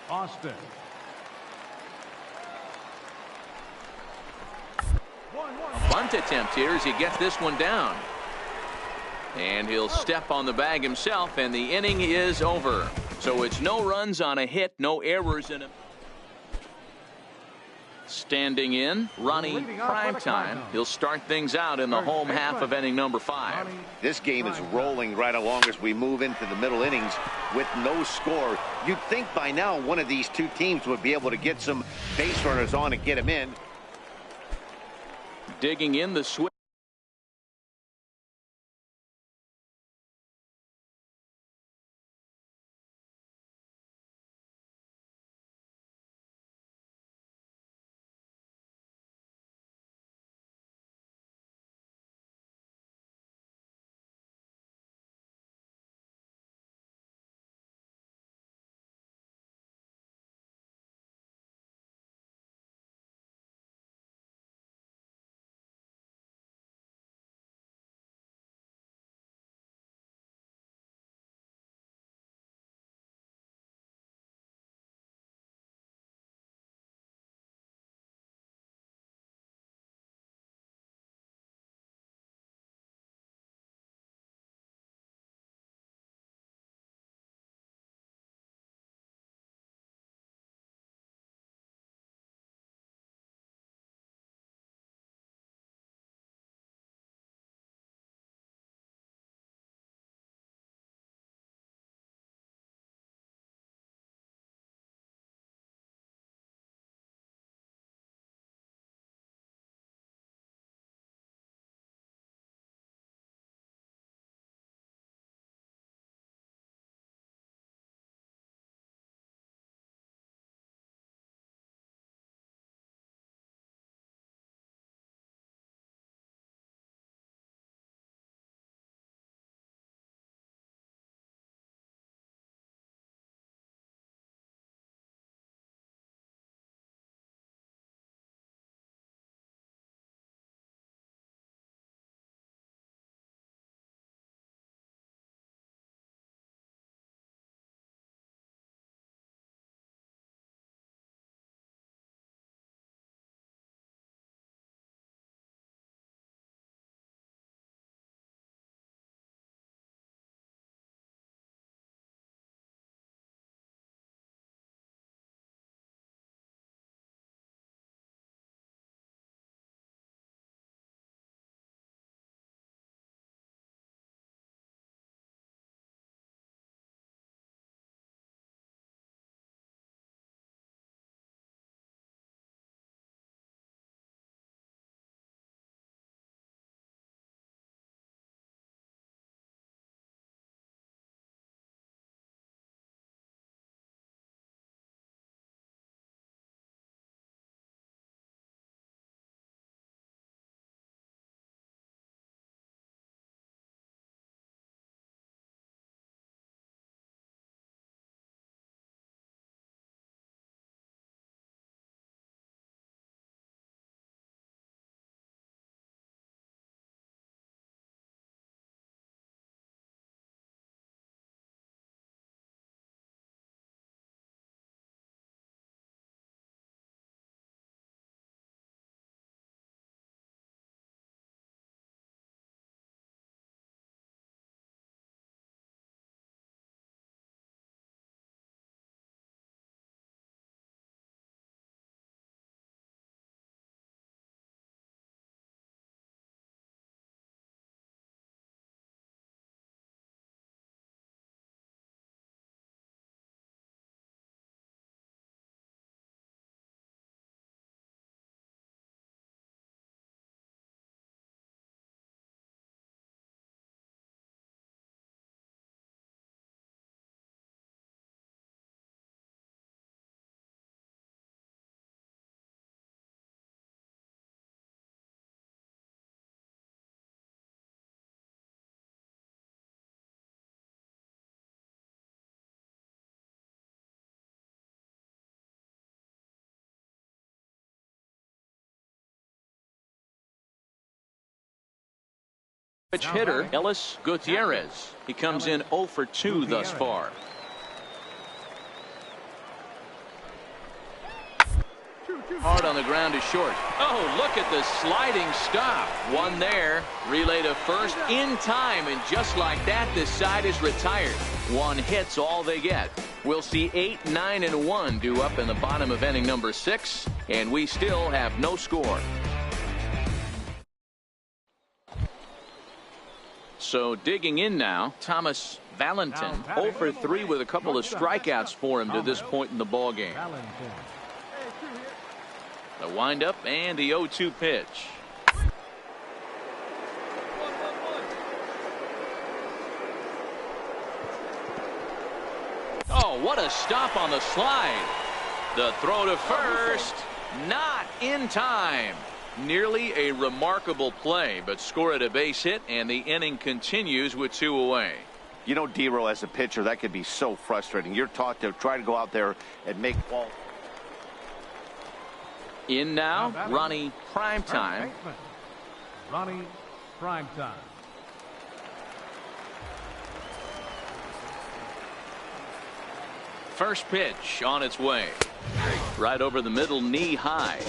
Austin. Bunt attempt here as he gets this one down. And he'll step on the bag himself, and the inning is over. So it's no runs on a hit, no errors in it. Standing in, Ronnie Primetime. He'll start things out in the home half of inning number 5. This game is rolling right along as we move into the middle innings with no score. You'd think by now one of these two teams would be able to get some base runners on and get them in. Digging in the switch. Pitch hitter Ellis Gutierrez. He comes in 0 for 2 thus far. Hard on the ground is short. Oh, look at the sliding stop. One there. Relay to first in time, and just like that, this side is retired. One hit's all they get. We'll see 8, 9, and 1 due up in the bottom of inning number 6, and we still have no score. So digging in now, Thomas Valentin, 0 for 3 with a couple of strikeouts for him to this point in the ball game. The windup and the 0-2 pitch. Oh, what a stop on the slide. The throw to first, not in time. Nearly a remarkable play, but scored a base hit, and the inning continues with 2 away. You know, D-Row, as a pitcher, that could be so frustrating. You're taught to try to go out there and make ball. In now, Ronnie Primetime. Ronnie Primetime. First pitch on its way. Right over the middle, knee high.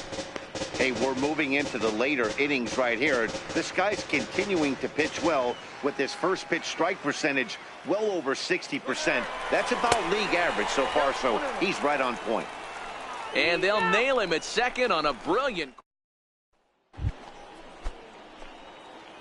Hey, we're moving into the later innings right here. This guy's continuing to pitch well with his first pitch strike percentage well over 60%. That's about league average so far, so he's right on point. And they'll nail him at second on a brilliant.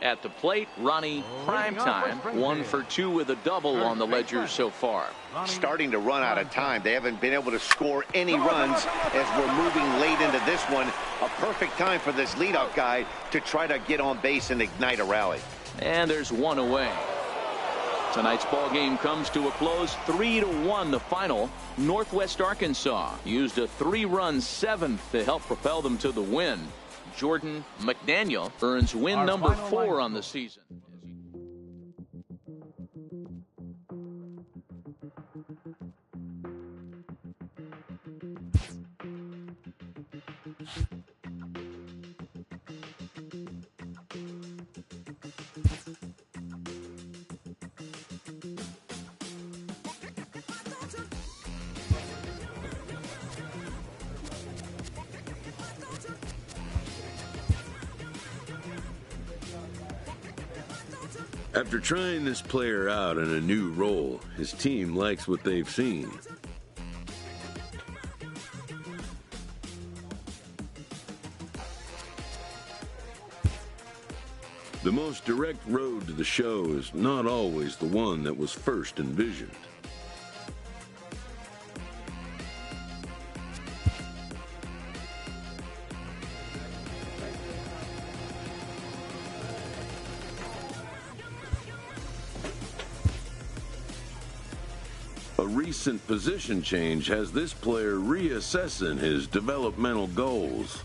At the plate, Ronnie Primetime, 1 for 2 with a double on the ledger so far. Starting to run out of time. They haven't been able to score any runs as we're moving late into this one. A perfect time for this leadoff guy to try to get on base and ignite a rally. And there's 1 away. Tonight's ball game comes to a close, 3-1 the final. Northwest Arkansas used a 3-run 7th to help propel them to the win. Jordan McDaniel earns win number 4 on the season. After trying this player out in a new role, his team likes what they've seen. The most direct road to the show is not always the one that was first envisioned. A recent position change has this player reassessing his developmental goals.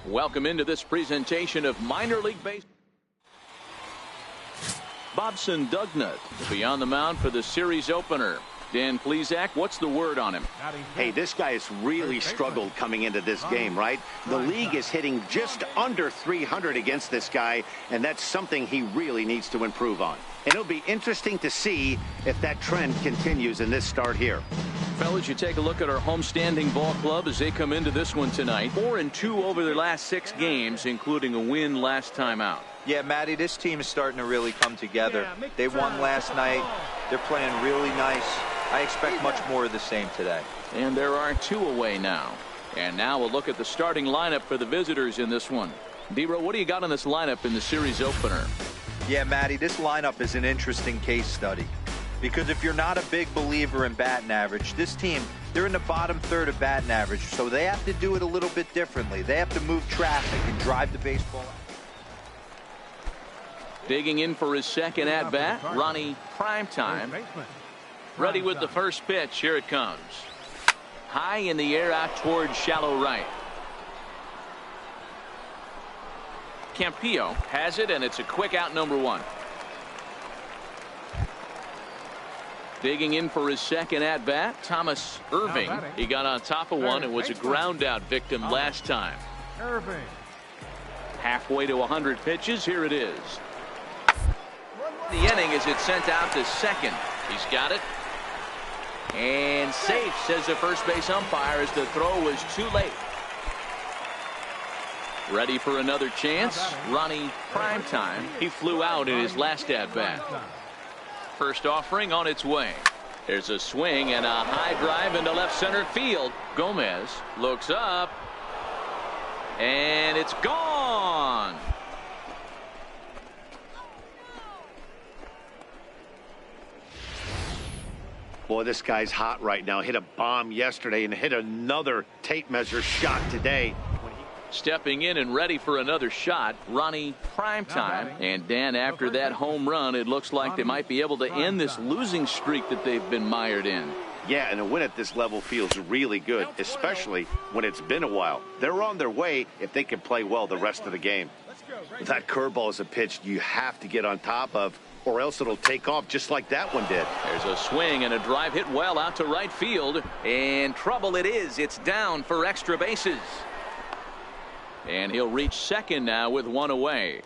Welcome into this presentation of minor league baseball. Bobson Dugnut will be on the mound for the series opener. Dan Plesac, what's the word on him? Hey, this guy has really struggled coming into this game, right? The league is hitting just under 300 against this guy, and that's something he really needs to improve on. And it'll be interesting to see if that trend continues in this start here. Fellas, you take a look at our homestanding ball club as they come into this one tonight. 4-2 over their last 6 games, including a win last time out. Yeah, Matty, this team is starting to really come together. They won last night. They're playing really nice. I expect much more of the same today. And there are 2 away now. And now we'll look at the starting lineup for the visitors in this one. D-Row, what do you got on this lineup in the series opener? Yeah, Matty, this lineup is an interesting case study. Because if you're not a big believer in batting average, this team, they're in the bottom third of batting average, so they have to do it a little bit differently. They have to move traffic and drive the baseball out. Digging in for his second at-bat, Ronnie Primetime. Ready with the first pitch. Here it comes. High in the air out towards shallow right. Campillo has it, and it's a quick out, number 1. Digging in for his second at-bat, Thomas Irving. He got on top of one and was a ground-out victim last time. Irving. Halfway to 100 pitches. Here it is. The inning as it's sent out to second. He's got it. And safe, says the first base umpire, as the throw was too late. Ready for another chance. Ronnie Primetime. He flew out in his last at-bat. First offering on its way. There's a swing and a high drive into left center field. Gomez looks up. And it's gone. Boy, this guy's hot right now. Hit a bomb yesterday and hit another tape measure shot today. Stepping in and ready for another shot, Ronnie Primetime. And Dan, after that home run, it looks like they might be able to end this losing streak that they've been mired in. Yeah, and a win at this level feels really good, especially when it's been a while. They're on their way if they can play well the rest of the game. That curveball is a pitch you have to get on top of, or else it'll take off just like that one did. There's a swing and a drive hit well out to right field. And trouble it is. It's down for extra bases. And he'll reach second now with 1 away.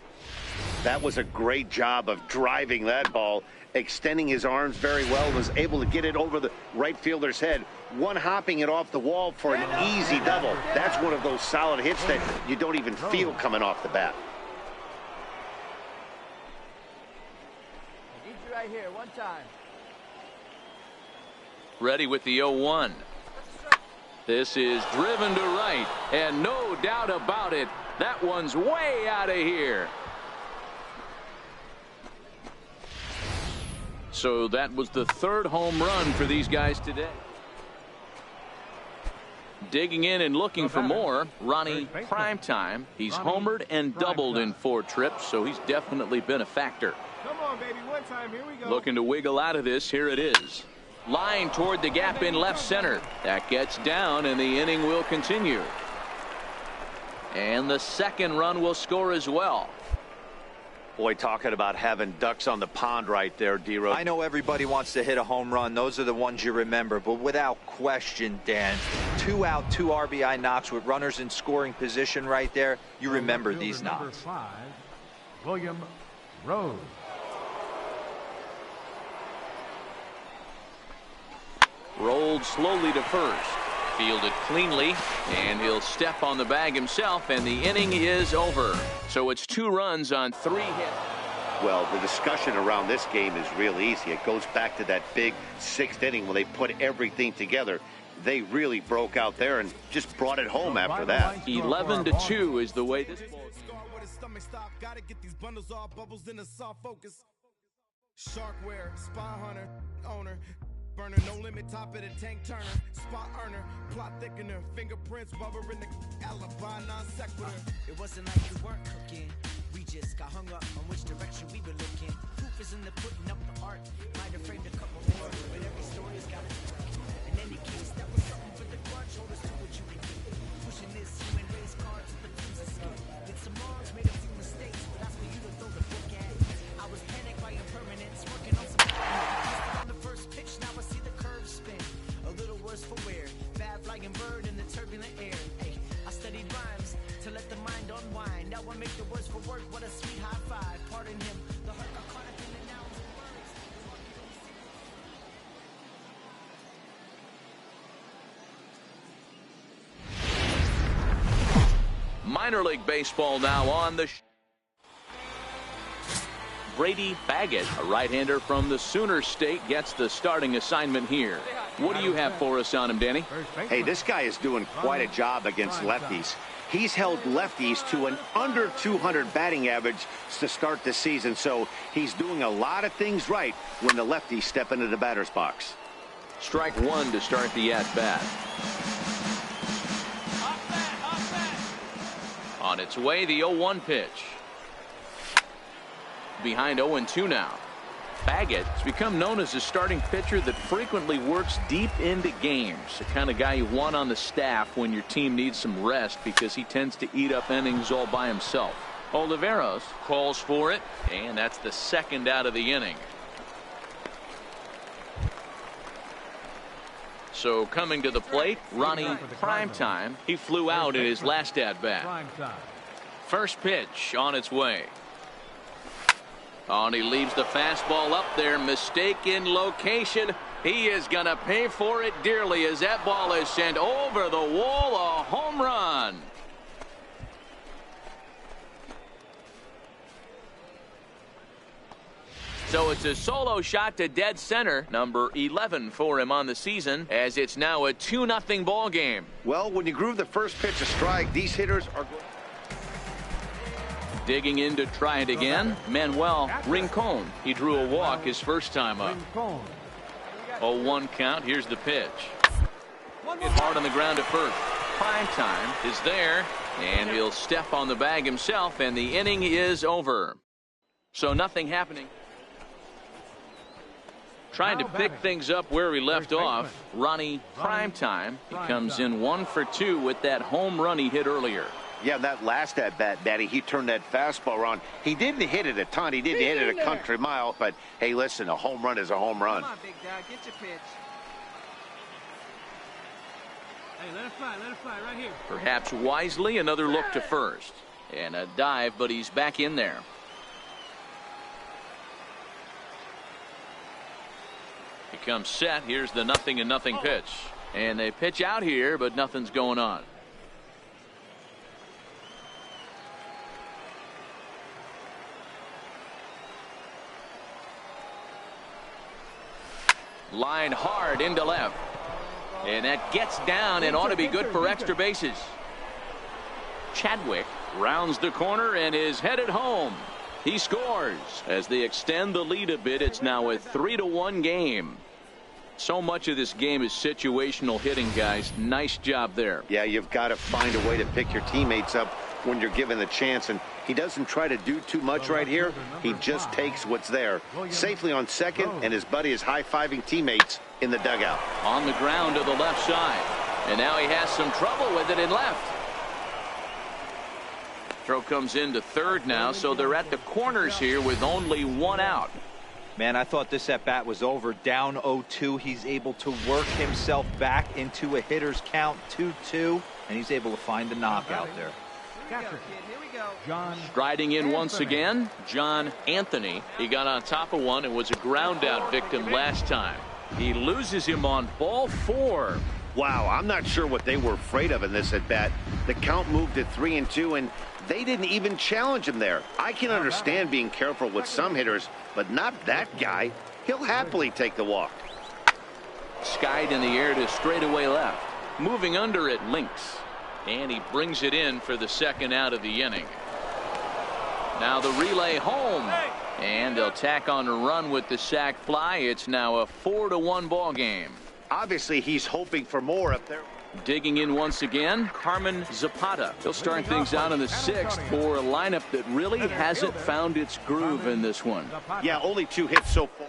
That was a great job of driving that ball, extending his arms very well, was able to get it over the right fielder's head, one-hopping it off the wall for an easy double. That's one of those solid hits that you don't even feel coming off the bat. Right here, 1 time. Ready with the 0-1. This is driven to right, and no doubt about it, that one's way out of here. So that was the 3rd home run for these guys today. Digging in and looking for more, Ronnie Primetime. He's homered and doubled in 4 trips, so he's definitely been a factor. Come on, baby. 1 time. Here we go. Looking to wiggle out of this. Here it is. Line toward the gap in left center. That gets down, and the inning will continue. And the second run will score as well. Boy, talking about having ducks on the pond right there, D-Row. I know everybody wants to hit a home run. Those are the ones you remember. But without question, Dan, 2 out, 2 RBI knocks with runners in scoring position right there. You remember these knocks. 5, William Rose. Rolled slowly to first. Fielded cleanly, and he'll step on the bag himself, and the inning is over. So it's 2 runs on 3 hits. Well, the discussion around this game is real easy. It goes back to that big 6th inning when they put everything together. They really broke out there and just brought it home after that. 11-2 is the way this ball. Gotta get these bundles off, bubbles in a soft focus. Sharkware, spy hunter, owner. Burner, no limit, top of the tank turner, spot earner, plot thickener, fingerprints, rubber in the alibi, non sequitur. It wasn't like we weren't cooking. We just got hung up on which direction we were looking. Proof is in the putting up the art. Might have framed a couple more, but every story has got its quirk. In any case, that was something for the crunch. Hold us to what you can do. Pushing this human race card to the things that would make the words for work. What a sweet high five. Pardon him. The heart got caught up in the nouns and words. Minor league baseball now on the Brady Baggett, a right-hander from the Sooner State, gets the starting assignment here. What do you have for us on him, Danny? Hey, this guy is doing quite a job against lefties. He's held lefties to an under 200 batting average to start the season, so he's doing a lot of things right when the lefties step into the batter's box. Strike one to start the at-bat. On its way, the 0-1 pitch. Behind 0-2 now. Baggett has become known as a starting pitcher that frequently works deep into games. The kind of guy you want on the staff when your team needs some rest because he tends to eat up innings all by himself. Oliveros calls for it, and that's the second out of the inning. So coming to the plate, Ronnie Primetime. He flew out in his last at-bat. First pitch on its way. Oh, and he leaves the fastball up there. Mistaken location. He is going to pay for it dearly as that ball is sent over the wall. A home run. So it's a solo shot to dead center, number 11 for him on the season, as it's now a 2-0 ball game. Well, when you groove the first pitch a strike, these hitters are going. Digging in to try it again, Manuel Rincon. He drew a walk his first time up. 0-1 count. Here's the pitch. Hit hard on the ground at first. Primetime is there, and he'll step on the bag himself, and the inning is over. So nothing happening. Trying to pick things up where he left off, Ronnie Primetime. He comes in 1 for 2 with that home run he hit earlier. Yeah, that last at-bat, Daddy, he turned that fastball around. He didn't hit it a ton. He didn't hit it a country mile. But, hey, listen, a home run is a home run. Come on, big dog. Get your pitch. Hey, let it fly right here. Perhaps wisely, another look to first. And a dive, but he's back in there. He comes set. Here's the 0-0 pitch. And they pitch out here, but nothing's going on. Line hard into left. And that gets down and ought to be good for extra bases. Chadwick rounds the corner and is headed home. He scores. As they extend the lead a bit, it's now a 3-1 game. So much of this game is situational hitting, guys. Nice job there. Yeah, you've got to find a way to pick your teammates up when you're given the chance, and he doesn't try to do too much right here. He just takes what's there. Safely on second, and his buddy is high-fiving teammates in the dugout. On the ground to the left side, and now he has some trouble with it in left. Throw comes into third now, so they're at the corners here with only one out. Man, I thought this at-bat was over. Down 0-2. He's able to work himself back into a hitter's count, 2-2, and he's able to find the knockout there. Striding in once again, John Anthony. He got on top of one and was a ground out victim last time. He loses him on ball 4. Wow, I'm not sure what they were afraid of in this at-bat. The count moved to 3-2, and they didn't even challenge him there. I can understand being careful with some hitters, but not that guy. He'll happily take the walk. Skied in the air to straightaway left. Moving under it, Lynx. And he brings it in for the second out of the inning. Now the relay home. And they'll tack on a run with the sac fly. It's now a 4-1 ball game. Obviously, he's hoping for more up there. Digging in once again, Carmen Zapata. He'll start things out in the 6th for a lineup that really hasn't found its groove in this one. Yeah, only 2 hits so far.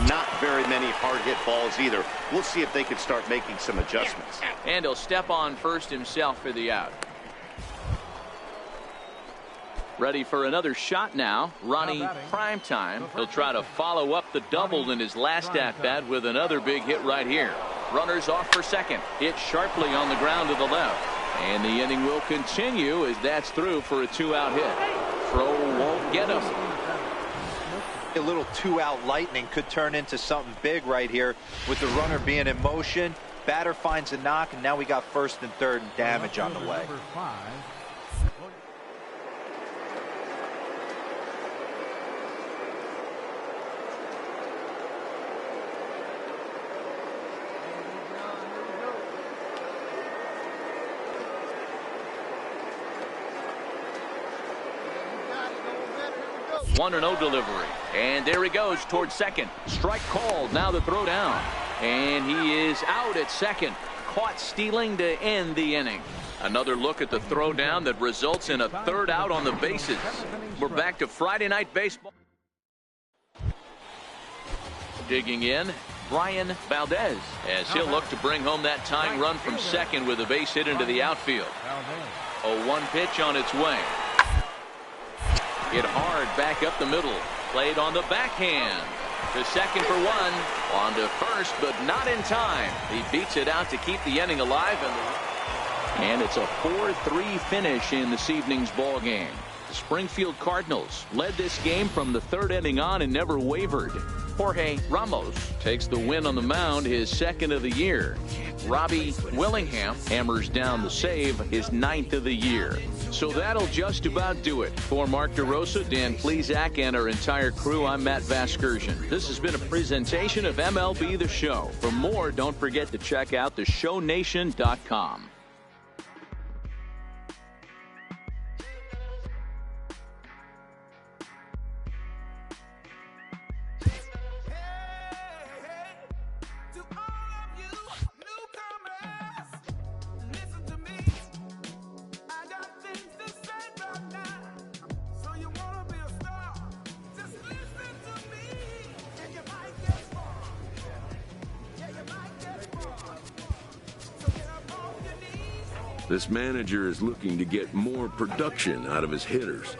Not very many hard hit balls either. We'll see if they can start making some adjustments. And he'll step on first himself for the out. Ready for another shot now. Ronnie Primetime. He'll try to follow up the double in his last at-bat with another big hit right here. Runners off for second. Hit sharply on the ground to the left. And the inning will continue as that's through for a 2-out hit. Throw won't get him. A little 2-out lightning could turn into something big right here with the runner being in motion. Batter finds a knock, and now we got first and third and damage on the way. One 1-0 delivery. And there he goes towards second. Strike called. Now the throw down. And he is out at second. Caught stealing to end the inning. Another look at the throw down that results in a third out on the bases. We're back to Friday Night Baseball. Digging in, Brian Valdez, as he'll look to bring home that tying run from second with a base hit into the outfield. A 1 pitch on its way. Hit hard back up the middle. Played on the backhand. To second for 1. On to first, but not in time. He beats it out to keep the inning alive. And it's a 4-3 finish in this evening's ball game. The Springfield Cardinals led this game from the 3rd inning on and never wavered. Jorge Ramos takes the win on the mound, his 2nd of the year. Robbie Willingham hammers down the save, his 9th of the year. So that'll just about do it. For Mark DeRosa, Dan Plesac, and our entire crew, I'm Matt Vasgersian. This has been a presentation of MLB The Show. For more, don't forget to check out theshownation.com. This manager is looking to get more production out of his hitters.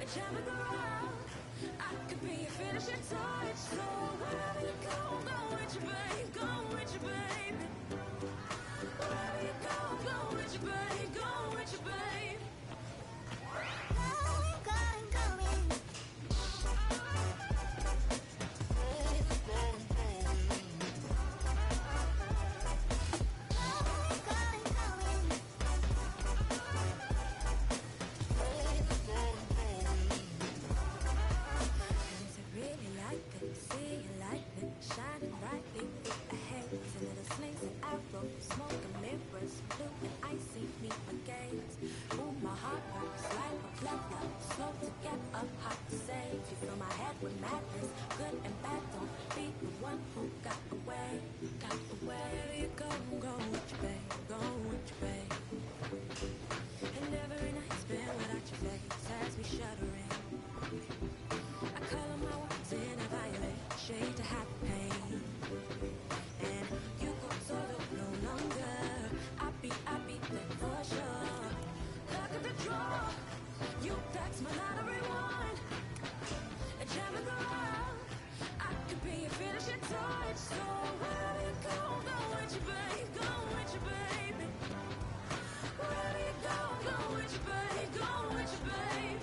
Jam it around. I could be your finishing touch. So wherever you go with your babe, go with your baby. Wherever you go with your babe, go with your babe. Shining brightly through a haze, and little slings and arrows, smoke and mirrors, blue and icy meet my gaze. Ooh, my heart works like a clock, slow to get up, hot to save. You fill my head with madness, good and bad. Don't be the one who got away, got away. Wherever you go with your babe, go with your babe. And every night's been without your face has me shuddering. I color my words in a violet shade to hide the pain. And you go solo no longer. I be there for sure. Look at the draw. You text my lottery one. And jam it around. I could be your finishing touch. So wherever you go with your babe, go with your baby. Wherever you go with your babe, go with your babe.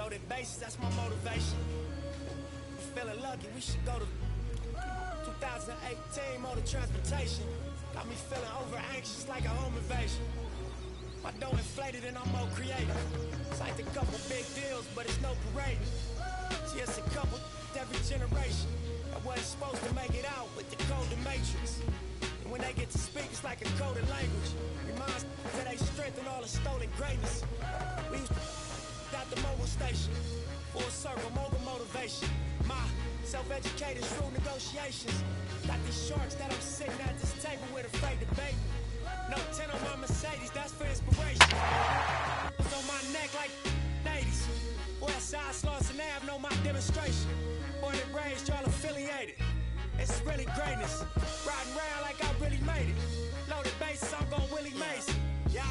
Loaded bases, that's my motivation. Feeling lucky, we should go to 2018 motor transportation. Got me feeling over anxious like a home invasion. My dough inflated and I'm more creative. Signed a couple big deals, but it's no parading. See, it's a couple every generation that wasn't supposed to make it out with the code the matrix. And when they get to speak, it's like a coded language. Reminds that they strengthen all the stolen greatness. We used at the mobile station. Full circle, mogul motivation. My self-educated through negotiations. Got these sharks that I'm sitting at this table with afraid to bait. No 10 on my Mercedes, that's for inspiration. It's on my neck like 80s. Westside Slauson Ave, know my demonstration. Born and raised, y'all affiliated. It's really greatness. Riding around like I really made it. Loaded bases, I'm gon' Willie Mason. Yeah.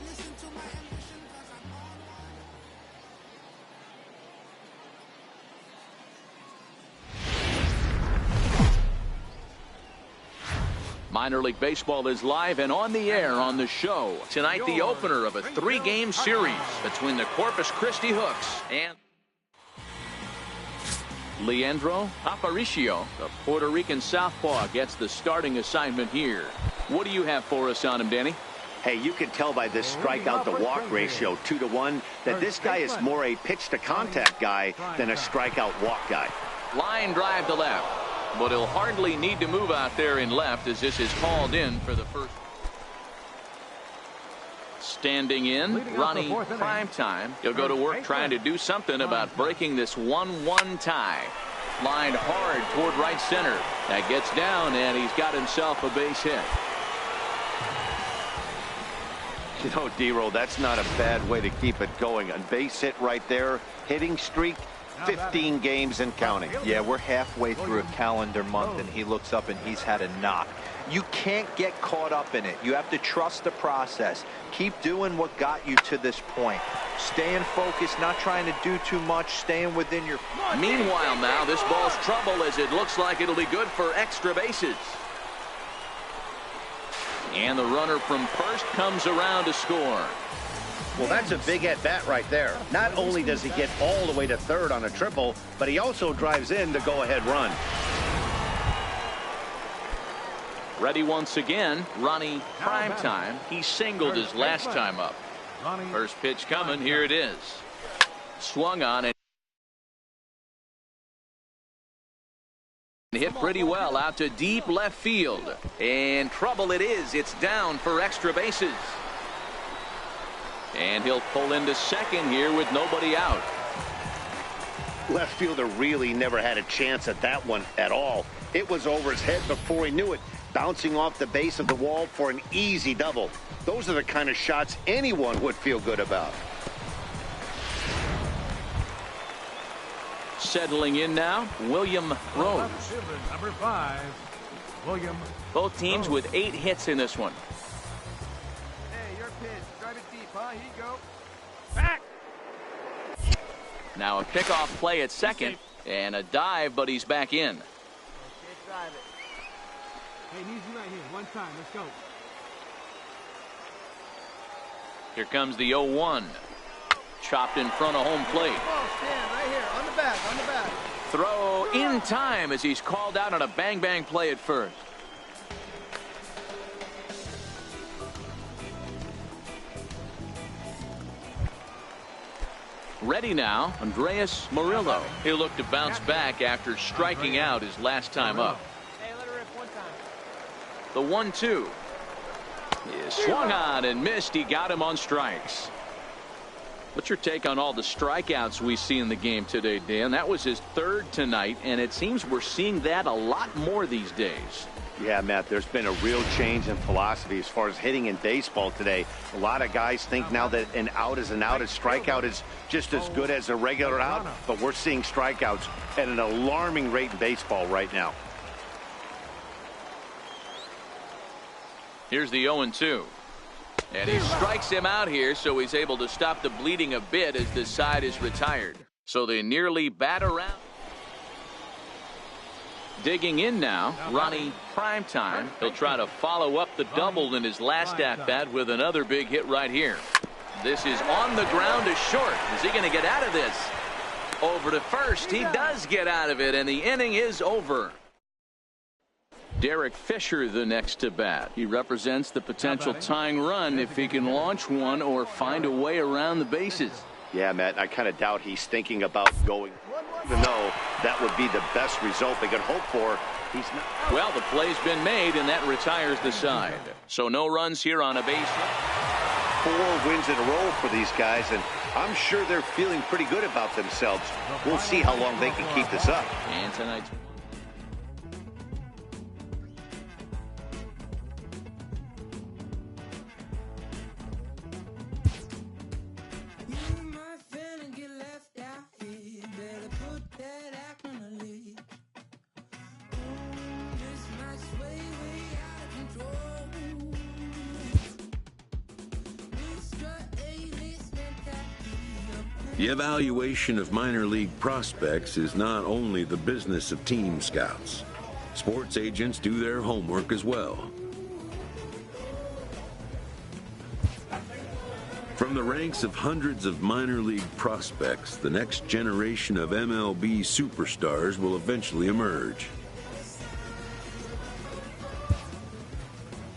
Listen to my ambition, cause I'm on Minor League Baseball is live and on the air on the show. Tonight, the opener of a 3-game series between the Corpus Christi Hooks and Leandro Aparicio, the Puerto Rican southpaw, gets the starting assignment here. What do you have for us on him, Danny? Hey, you can tell by this strikeout to walk ratio 2-to-1 that this guy is more a pitch to contact guy than a strikeout walk guy. Line drive to left, but he'll hardly need to move out there in left as this is called in for the first. Standing in, Ronnie Primetime. He'll go to work trying to do something about breaking this 1-1 tie. Lined hard toward right center. That gets down, and he's got himself a base hit. You know, D-Roll, that's not a bad way to keep it going. A base hit right there, hitting streak, 15 games and counting. Yeah, we're halfway through a calendar month, and he looks up and he's had a knock. You can't get caught up in it. You have to trust the process. Keep doing what got you to this point. Staying focused, not trying to do too much, staying within your... Meanwhile now, this ball's trouble as it looks like it'll be good for extra bases. And the runner from first comes around to score. Well, that's a big at-bat right there. Not only does he get all the way to third on a triple, but he also drives in the go-ahead run. Ready once again, Ronnie Primetime. He singled his last time up. First pitch coming, here it is. Swung on and hit pretty well out to deep left field. And trouble it is. It's down for extra bases. And he'll pull into second here with nobody out. Left fielder really never had a chance at that one at all. It was over his head before he knew it, bouncing off the base of the wall for an easy double. Those are the kind of shots anyone would feel good about. Settling in now, William Rose. Number 5, William. Both teams with 8 hits in this one. Hey, your pitch. Drive it deep, huh? Here you go. Back. Now a pickoff play at second and a dive, but he's back in. Okay, drive it. Hey, needs you right here. One time. Let's go. Here comes the 0-1. Chopped in front of home plate. Oh, stand right here. On the back. On the back. Throw in time as he's called out on a bang-bang play at first. Ready now, Andreas Murillo. He'll look to bounce back after striking out his last time up. Hey, let her rip one time. The 1-2 is swung on and missed. He got him on strikes. What's your take on all the strikeouts we see in the game today, Dan? That was his 3rd tonight, and it seems we're seeing that a lot more these days. Yeah, Matt, there's been a real change in philosophy as far as hitting in baseball today. A lot of guys think now that an out is an out. A strikeout is just as good as a regular out, but we're seeing strikeouts at an alarming rate in baseball right now. Here's the 0-2. And he strikes him out here, so he's able to stop the bleeding a bit as this side is retired. So they nearly bat around. Digging in now, Ronnie Primetime. He'll try to follow up the double in his last at-bat with another big hit right here. This is on the ground to short. Is he going to get out of this? Over to first. He does get out of it, and the inning is over. Derek Fisher the next to bat. He represents the potential tying run if he can launch one or find a way around the bases. Yeah, Matt, I kind of doubt he's thinking about going, even though that would be the best result they could hope for. He's not. Well, the play's been made, and that retires the side. So no runs here on a base. 4 wins in a row for these guys, and I'm sure they're feeling pretty good about themselves. We'll see how long they can keep this up. And tonight's The evaluation of minor league prospects is not only the business of team scouts. Sports agents do their homework as well. From the ranks of hundreds of minor league prospects, the next generation of MLB superstars will eventually emerge.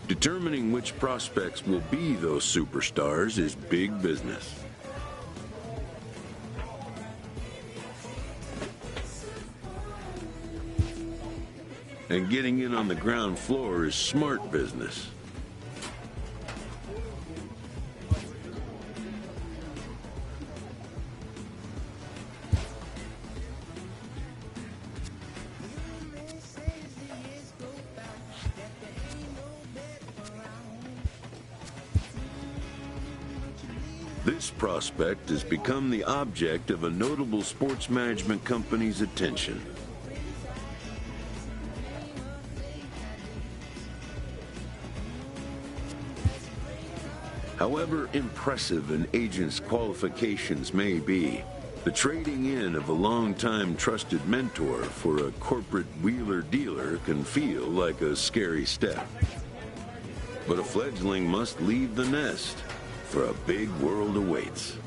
Determining which prospects will be those superstars is big business. And getting in on the ground floor is smart business. This prospect has become the object of a notable sports management company's attention. However impressive an agent's qualifications may be, the trading in of a long-time trusted mentor for a corporate wheeler-dealer can feel like a scary step. But a fledgling must leave the nest, for a big world awaits.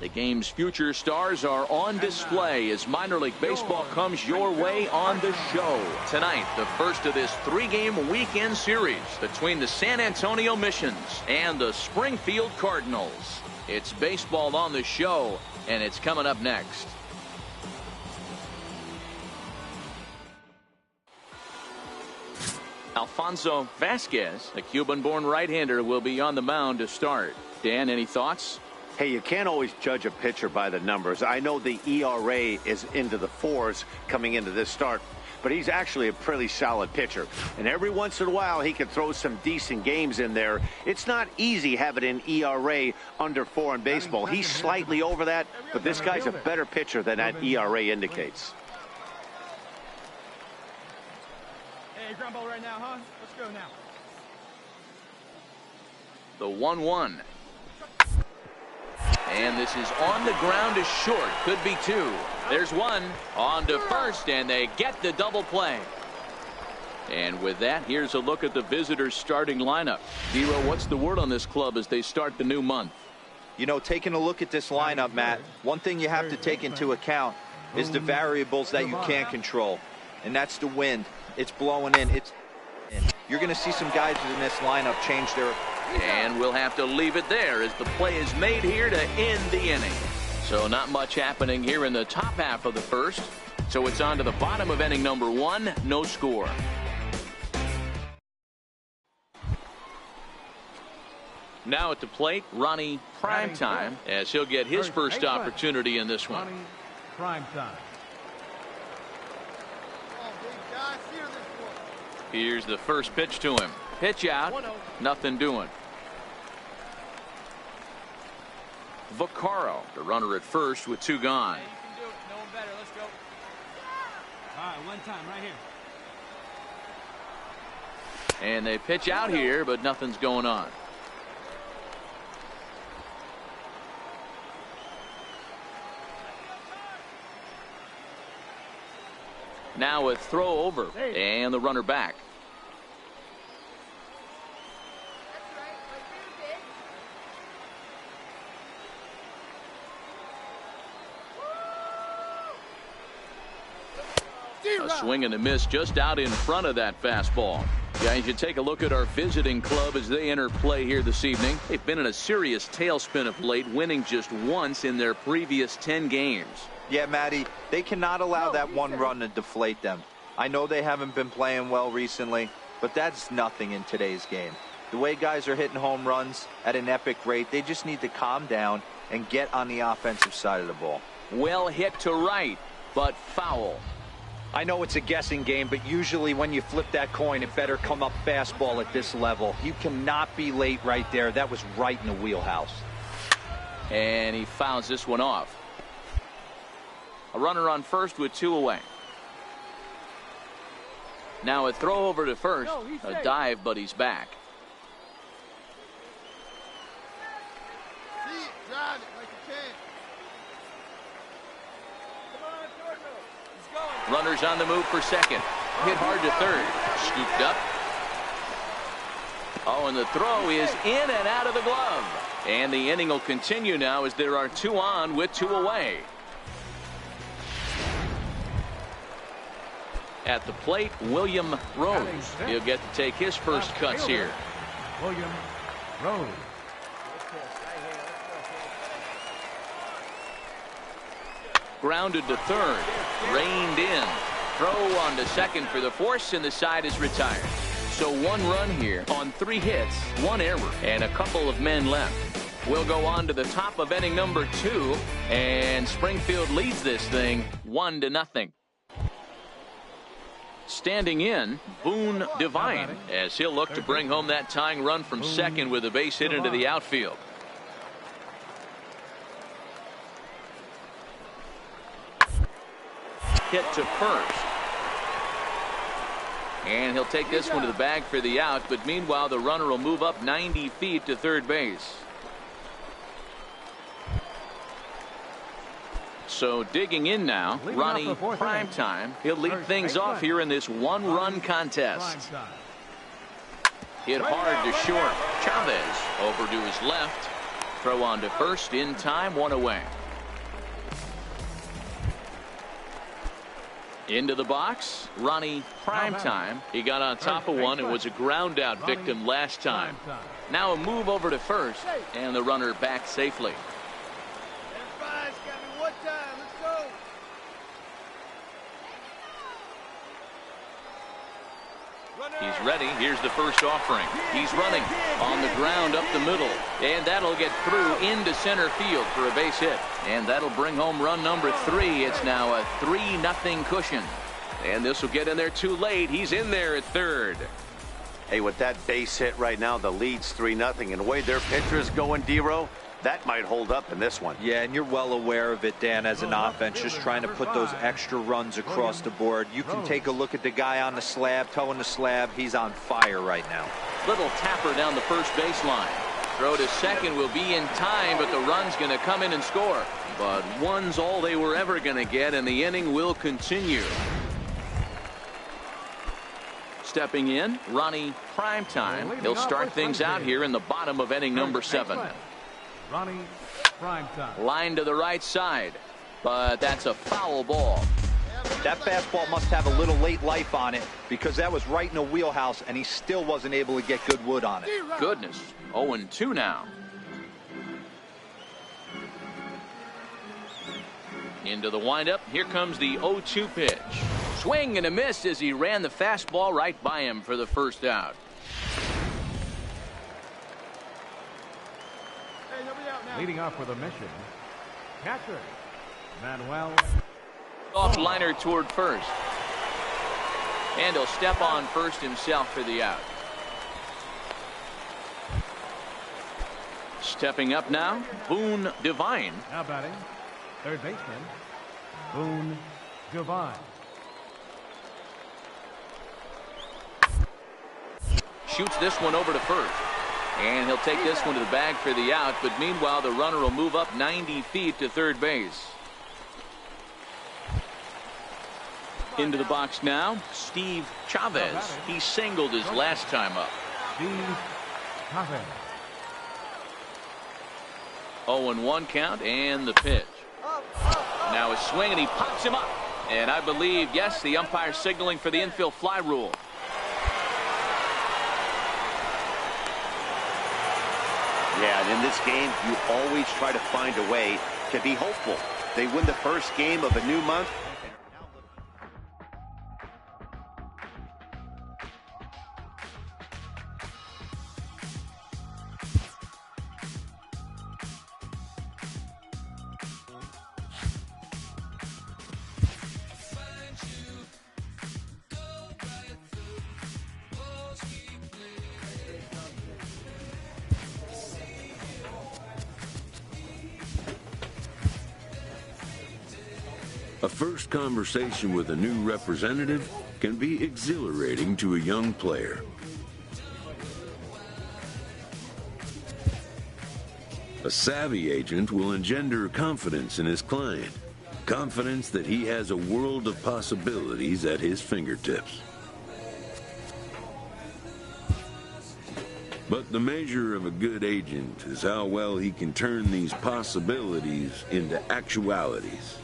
The game's future stars are on display as minor league baseball comes your way on the show. Tonight, the first of this 3-game weekend series between the San Antonio Missions and the Springfield Cardinals. It's baseball on the show, and it's coming up next. Alfonso Vasquez, a Cuban-born right-hander, will be on the mound to start. Dan, any thoughts? Hey, you can't always judge a pitcher by the numbers. I know the ERA is into the 4s coming into this start, but he's actually a pretty solid pitcher. And every once in a while, he can throw some decent games in there. It's not easy having an ERA under 4 in baseball. He's slightly over that, but this guy's a better pitcher than that ERA indicates. Hey, ground ball right now, huh? Let's go now. The 1-1. And this is on the ground to short. Could be 2. There's 1. On to first, and they get the double play. And with that, here's a look at the visitors' starting lineup. Zero, what's the word on this club as they start the new month? You know, taking a look at this lineup, Matt, one thing you have to take into account is the variables that you can't control. And that's the wind. It's blowing in. You're going to see some guys in this lineup change their... And we'll have to leave it there as the play is made here to end the inning. So not much happening here in the top half of the first. So it's on to the bottom of inning number 1. No score. Now at the plate, Ronnie Primetime, as he'll get his first opportunity in this one. Ronnie Primetime. Here's the first pitch to him. Pitch out. Nothing doing. Vaccaro, the runner at first with 2 gone. Hey, you can do it. No one better. Let's go. All right, one time right here. And they pitch out here, but nothing's going on. Now a throw over and the runner back. A swing and a miss just out in front of that fastball. Guys, you take a look at our visiting club as they enter play here this evening. They've been in a serious tailspin of late, winning just once in their previous 10 games. Yeah, Matty, they cannot allow that one run to deflate them. I know they haven't been playing well recently, but that's nothing in today's game. The way guys are hitting home runs at an epic rate, they just need to calm down and get on the offensive side of the ball. Well hit to right, but foul. I know it's a guessing game, but usually when you flip that coin, it better come up fastball at this level. You cannot be late right there. That was right in the wheelhouse. And he fouls this one off. A runner on first with 2 away. Now a throw over to first. A dive, but he's back. Runners on the move for second. Hit hard to third. Scooped up. Oh, and the throw is in and out of the glove. And the inning will continue now as there are 2 on with 2 away. At the plate, William Rose. He'll get to take his first cuts here. William Rose. Grounded to third. Reined in. Throw on to second for the force, and the side is retired. So 1 run here on 3 hits, 1 error, and a couple of men left. We'll go on to the top of inning number 2, and Springfield leads this thing 1-0. Standing in, Boone Devine, as he'll look to bring home that tying run from second with a base hit into the outfield. Hit to first. And he'll take this one to the bag for the out, but meanwhile the runner will move up 90 feet to third base. So digging in now, Ronnie Primetime. He'll lead things off here in this 1-run contest. Hit hard to short. Chavez over to his left. Throw on to first in time, 1 away. Into the box, Ronnie Primetime. He got on top of one and was a ground out victim last time. Now a move over to first, and the runner back safely. He's ready. Here's the first offering. He's running on the ground up the middle, and that'll get through into center field for a base hit. And that'll bring home run number 3. It's now a 3-0 cushion. And this will get in there too late. He's in there at third. Hey, with that base hit right now, the lead's 3-0. And the way their pitcher is going, D-Row, that might hold up in this one. Yeah, and you're well aware of it, Dan, as an offense, just trying to put those extra runs across the board. You can take a look at the guy on the slab, toeing the slab. He's on fire right now. Little tapper down the first baseline. Throw to second will be in time, but the run's going to come in and score. But one's all they were ever going to get, and the inning will continue. Stepping in, Ronnie Primetime. He'll start things out here in the bottom of inning number 7. Ronnie Primetime. Line to the right side, but that's a foul ball. That fastball must have a little late life on it, because that was right in the wheelhouse, and he still wasn't able to get good wood on it. Goodness, 0-2 now. Into the windup, here comes the 0-2 pitch. Swing and a miss as he ran the fastball right by him for the first out. Leading off with a mission, catcher, Manuel. Off liner toward first. And he'll step on first himself for the out. Stepping up now, Boone Devine. Now batting, third baseman, Boone Devine. Shoots this one over to first. And he'll take this one to the bag for the out. But meanwhile, the runner will move up 90 feet to third base. Into the box now, Steve Chavez. He singled his last time up. Steve Chavez. 0-1 count and the pitch. Now a swing and he pops him up. And I believe, yes, the umpire signaling for the infield fly rule. Yeah, and in this game, you always try to find a way to be hopeful. They win the first game of a new month. A first conversation with a new representative can be exhilarating to a young player. A savvy agent will engender confidence in his client, confidence that he has a world of possibilities at his fingertips. But the measure of a good agent is how well he can turn these possibilities into actualities.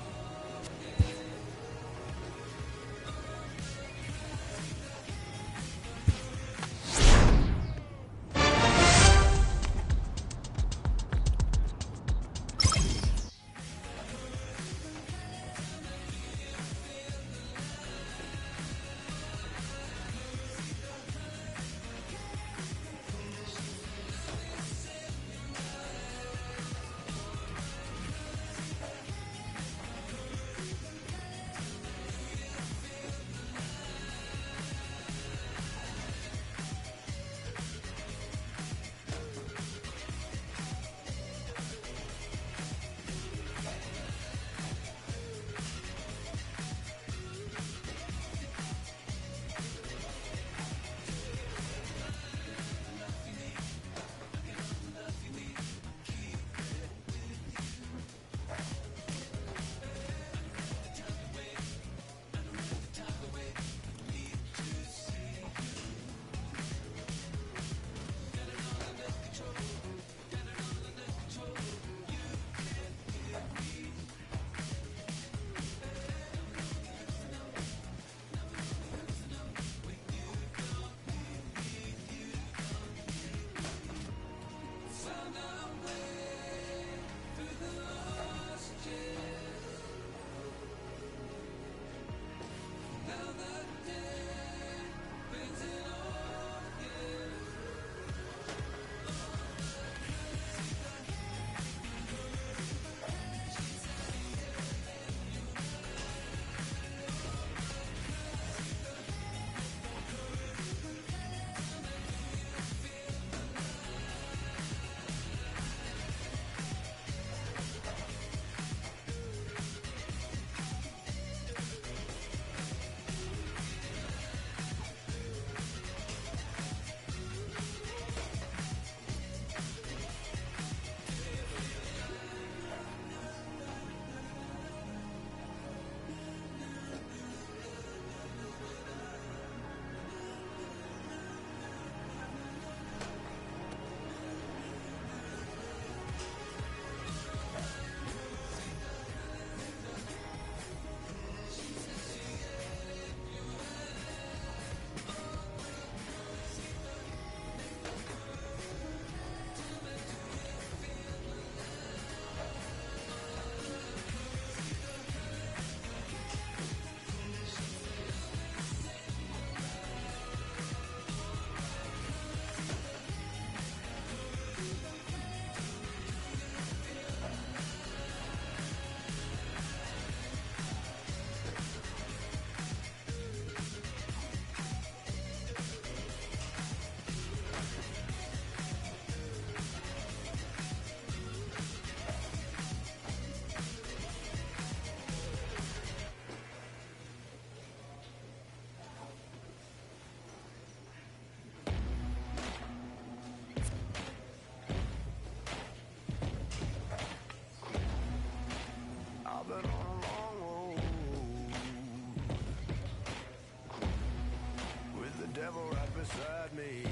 beside me.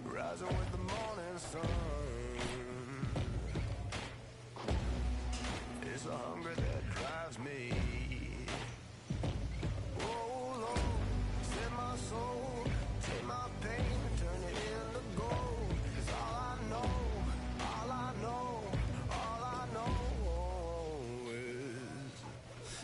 Rising with the morning sun. It's a hunger that drives me. Oh Lord, set my soul, take my pain, turn it into gold. It's all I know, all I know, all I know is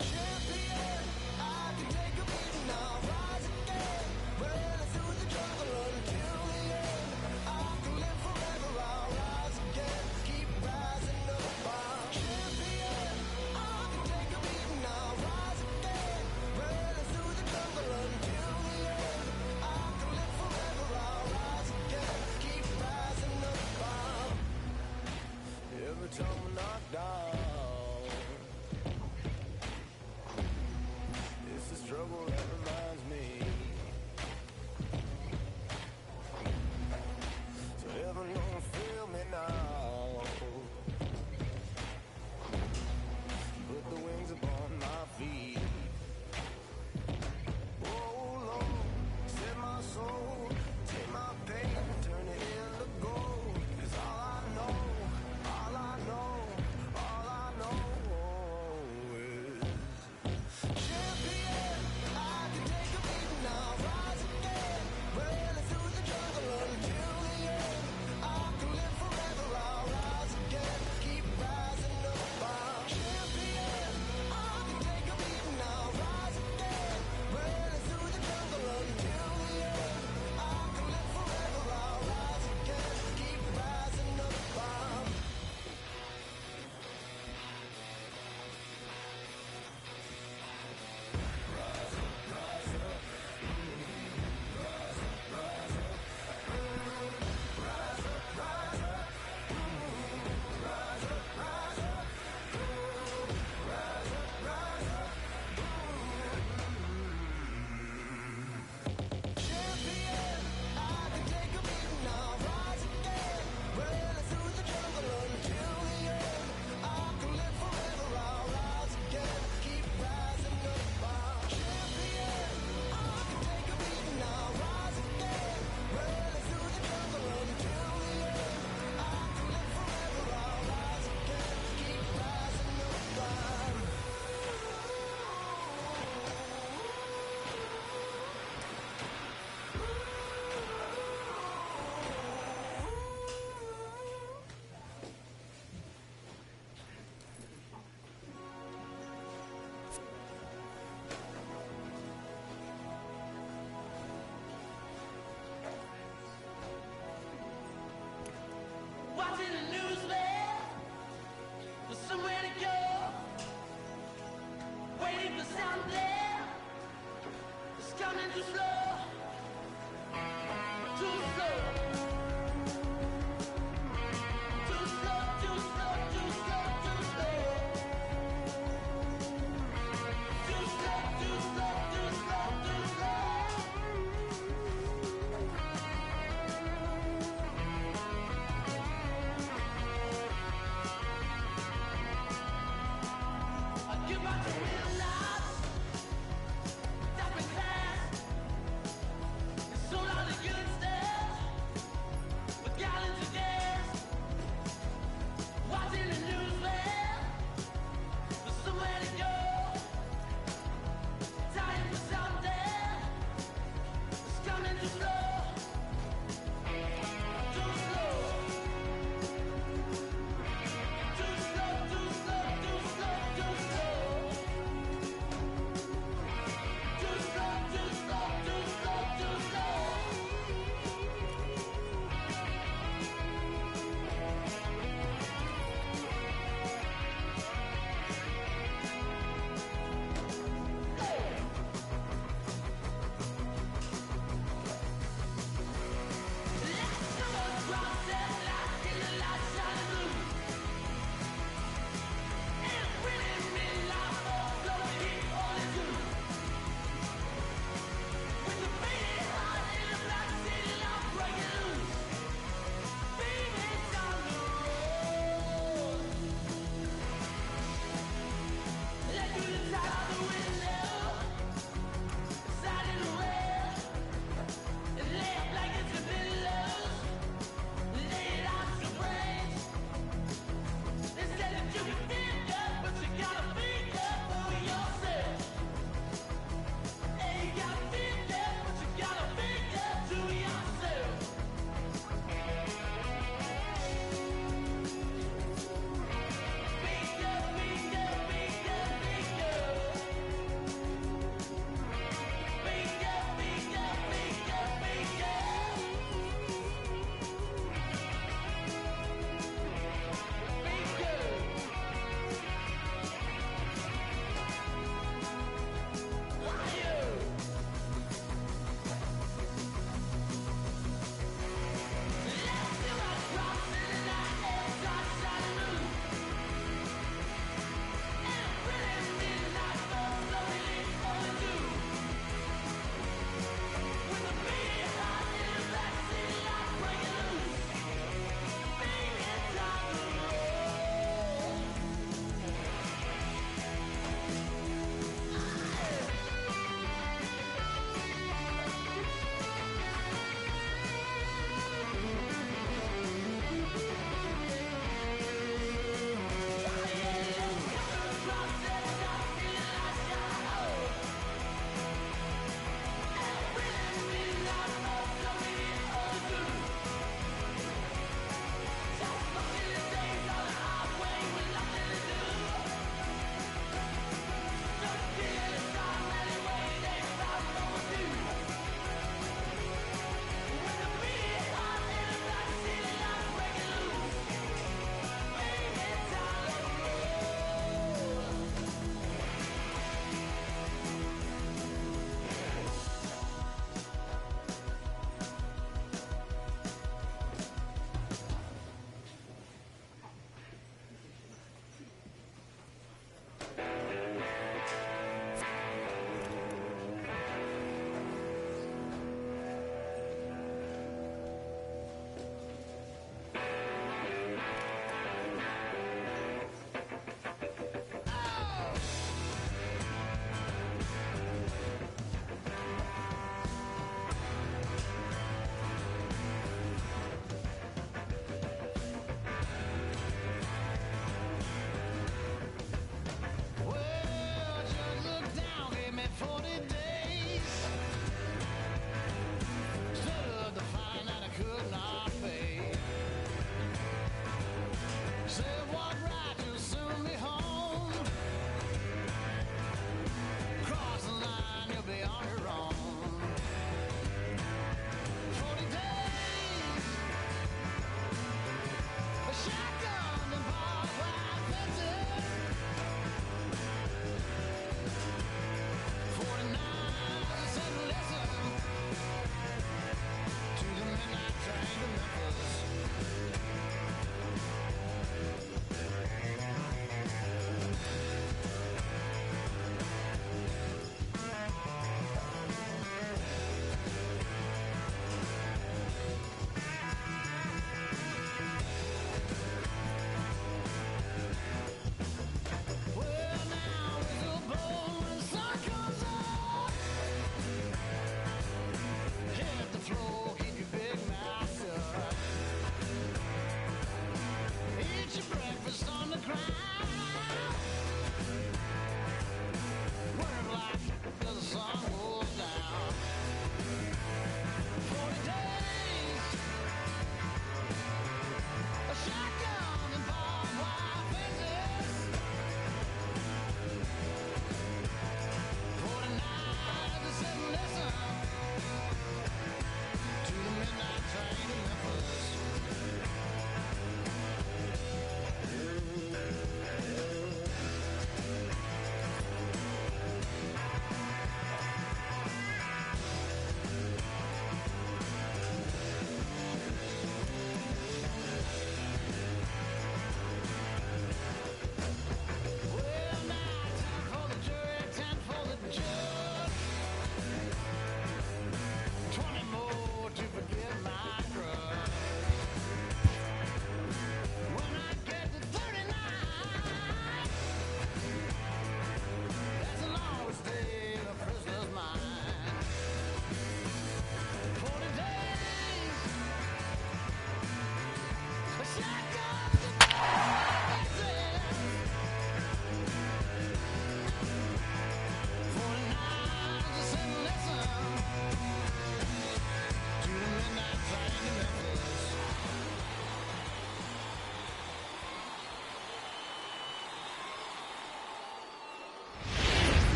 champion. I can take a beating, I'll rise again, running through the jungle until the end. I can live forever, I'll rise again, keep rising up. I'm champion. I can take a beating, I'll rise again, running through the jungle until the end. I can live forever, I'll rise again, keep rising up. Every time we're knocked down, it's the struggle that reminds me. So heaven don't feel me now. Put the wings upon my feet. Oh Lord, set my soul, take my pain, turn it into gold. It's all I know, all I know, all I know is champion. I can take a beating, I'll rise again, running through the jungle until the end. I can live forever, I'll rise again, keep rising up. I'm champion. I can take a beating, I'll rise again, running through the jungle until the end. I can live forever, I'll rise again, keep rising up. Champion, I can take a beating, I'll rise again, running through the jungle until the end. I can live forever, I'll rise again, keep rising up. I'm champion. I can take a beating, I'll rise again, running through the jungle until the end. I can live forever, I'll rise again, keep rising up. Watching the news, man, for somewhere to go. Waiting for something that's coming too slow. Too slow. Too slow, too slow, too slow, too slow. Too slow, too slow, too slow, too slow. Goodbye to real life. That's been past. It's sold out the good stuff.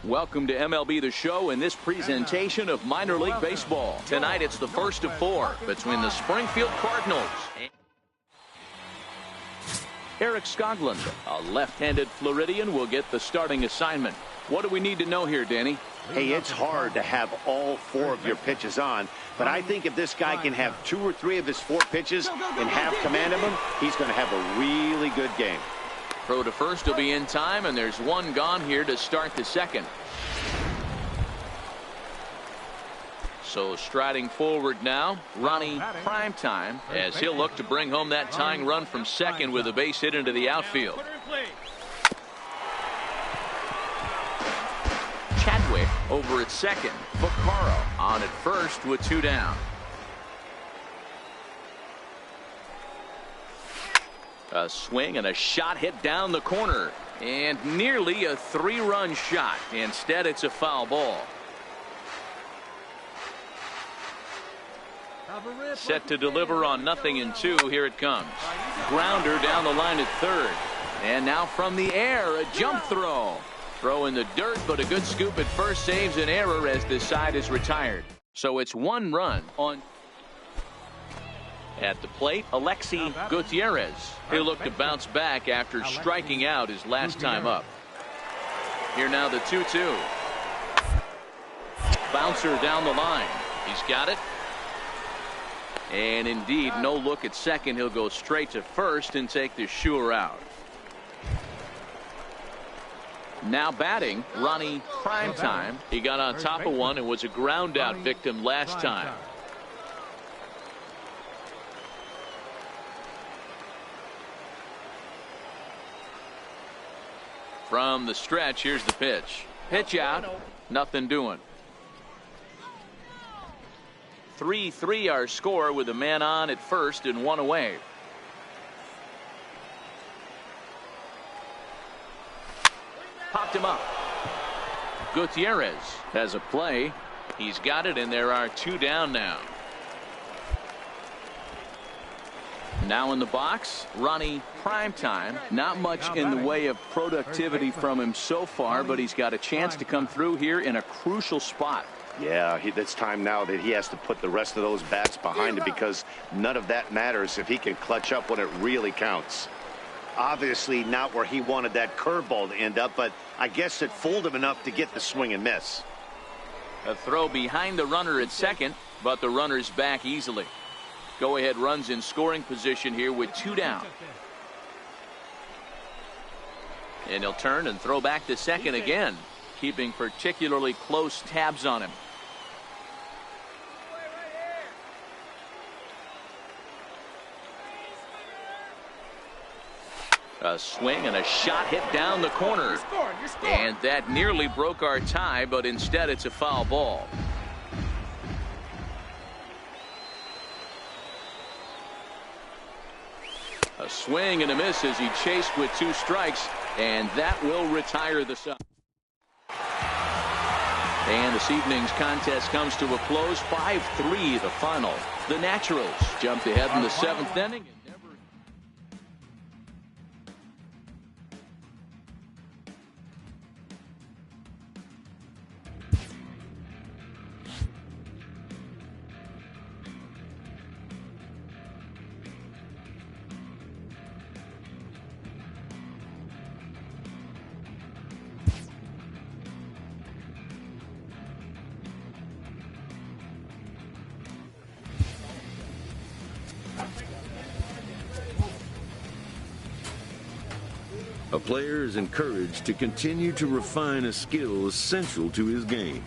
Welcome to MLB The Show and this presentation of minor league baseball. Tonight it's the first of 4 between the Springfield Cardinals and Eric Skoglund, a left-handed Floridian, will get the starting assignment. What do we need to know here, Danny? Hey, it's hard to have all 4 of your pitches on, but I think if this guy can have 2 or 3 of his 4 pitches and have command of them, he's going to have a really good game. Throw to first will be in time, and there's one gone here to start the second. So striding forward now, Ronnie Primetime, as he'll look to bring home that tying run from second with a base hit into the outfield. Chadwick over at second. Vaccaro on at first with 2 down. A swing and a shot hit down the corner, and nearly a 3-run shot. Instead, it's a foul ball. Set to deliver on 0-2. Here it comes. Grounder down the line at third. And now from the air, a jump throw. Throw in the dirt, but a good scoop at first saves an error as this side is retired. So it's 1 run on. At the plate, Alexi Gutierrez. He'll look to bounce back after striking out his last time up. Here now the 2-2. Bouncer down the line. He's got it. And indeed, no look at second. He'll go straight to first and take the sure out. Now batting, Ronnie Primetime. He got on top of one and was a ground out victim last time. From the stretch, here's the pitch. Pitch out, nothing doing. 3-3 our score with a man on at first and 1 away. Popped him up. Gutierrez has a play. He's got it, and there are 2 down now. Now in the box, Ronnie Primetime. Not much in the way of productivity from him so far, but he's got a chance to come through here in a crucial spot. Yeah, it's time now that he has to put the rest of those bats behind him, because none of that matters if he can clutch up when it really counts. Obviously not where he wanted that curveball to end up, but I guess it fooled him enough to get the swing and miss. A throw behind the runner at second, but the runner's back easily. Go-ahead runs in scoring position here with 2 down. And he'll turn and throw back to second again, keeping particularly close tabs on him. A swing and a shot hit down the corner. And that nearly broke our tie, but instead it's a foul ball. A swing and a miss as he chased with 2 strikes, and that will retire the side. And this evening's contest comes to a close. 5-3 the final. The Naturals jumped ahead in the 7th inning. A player is encouraged to continue to refine a skill essential to his game.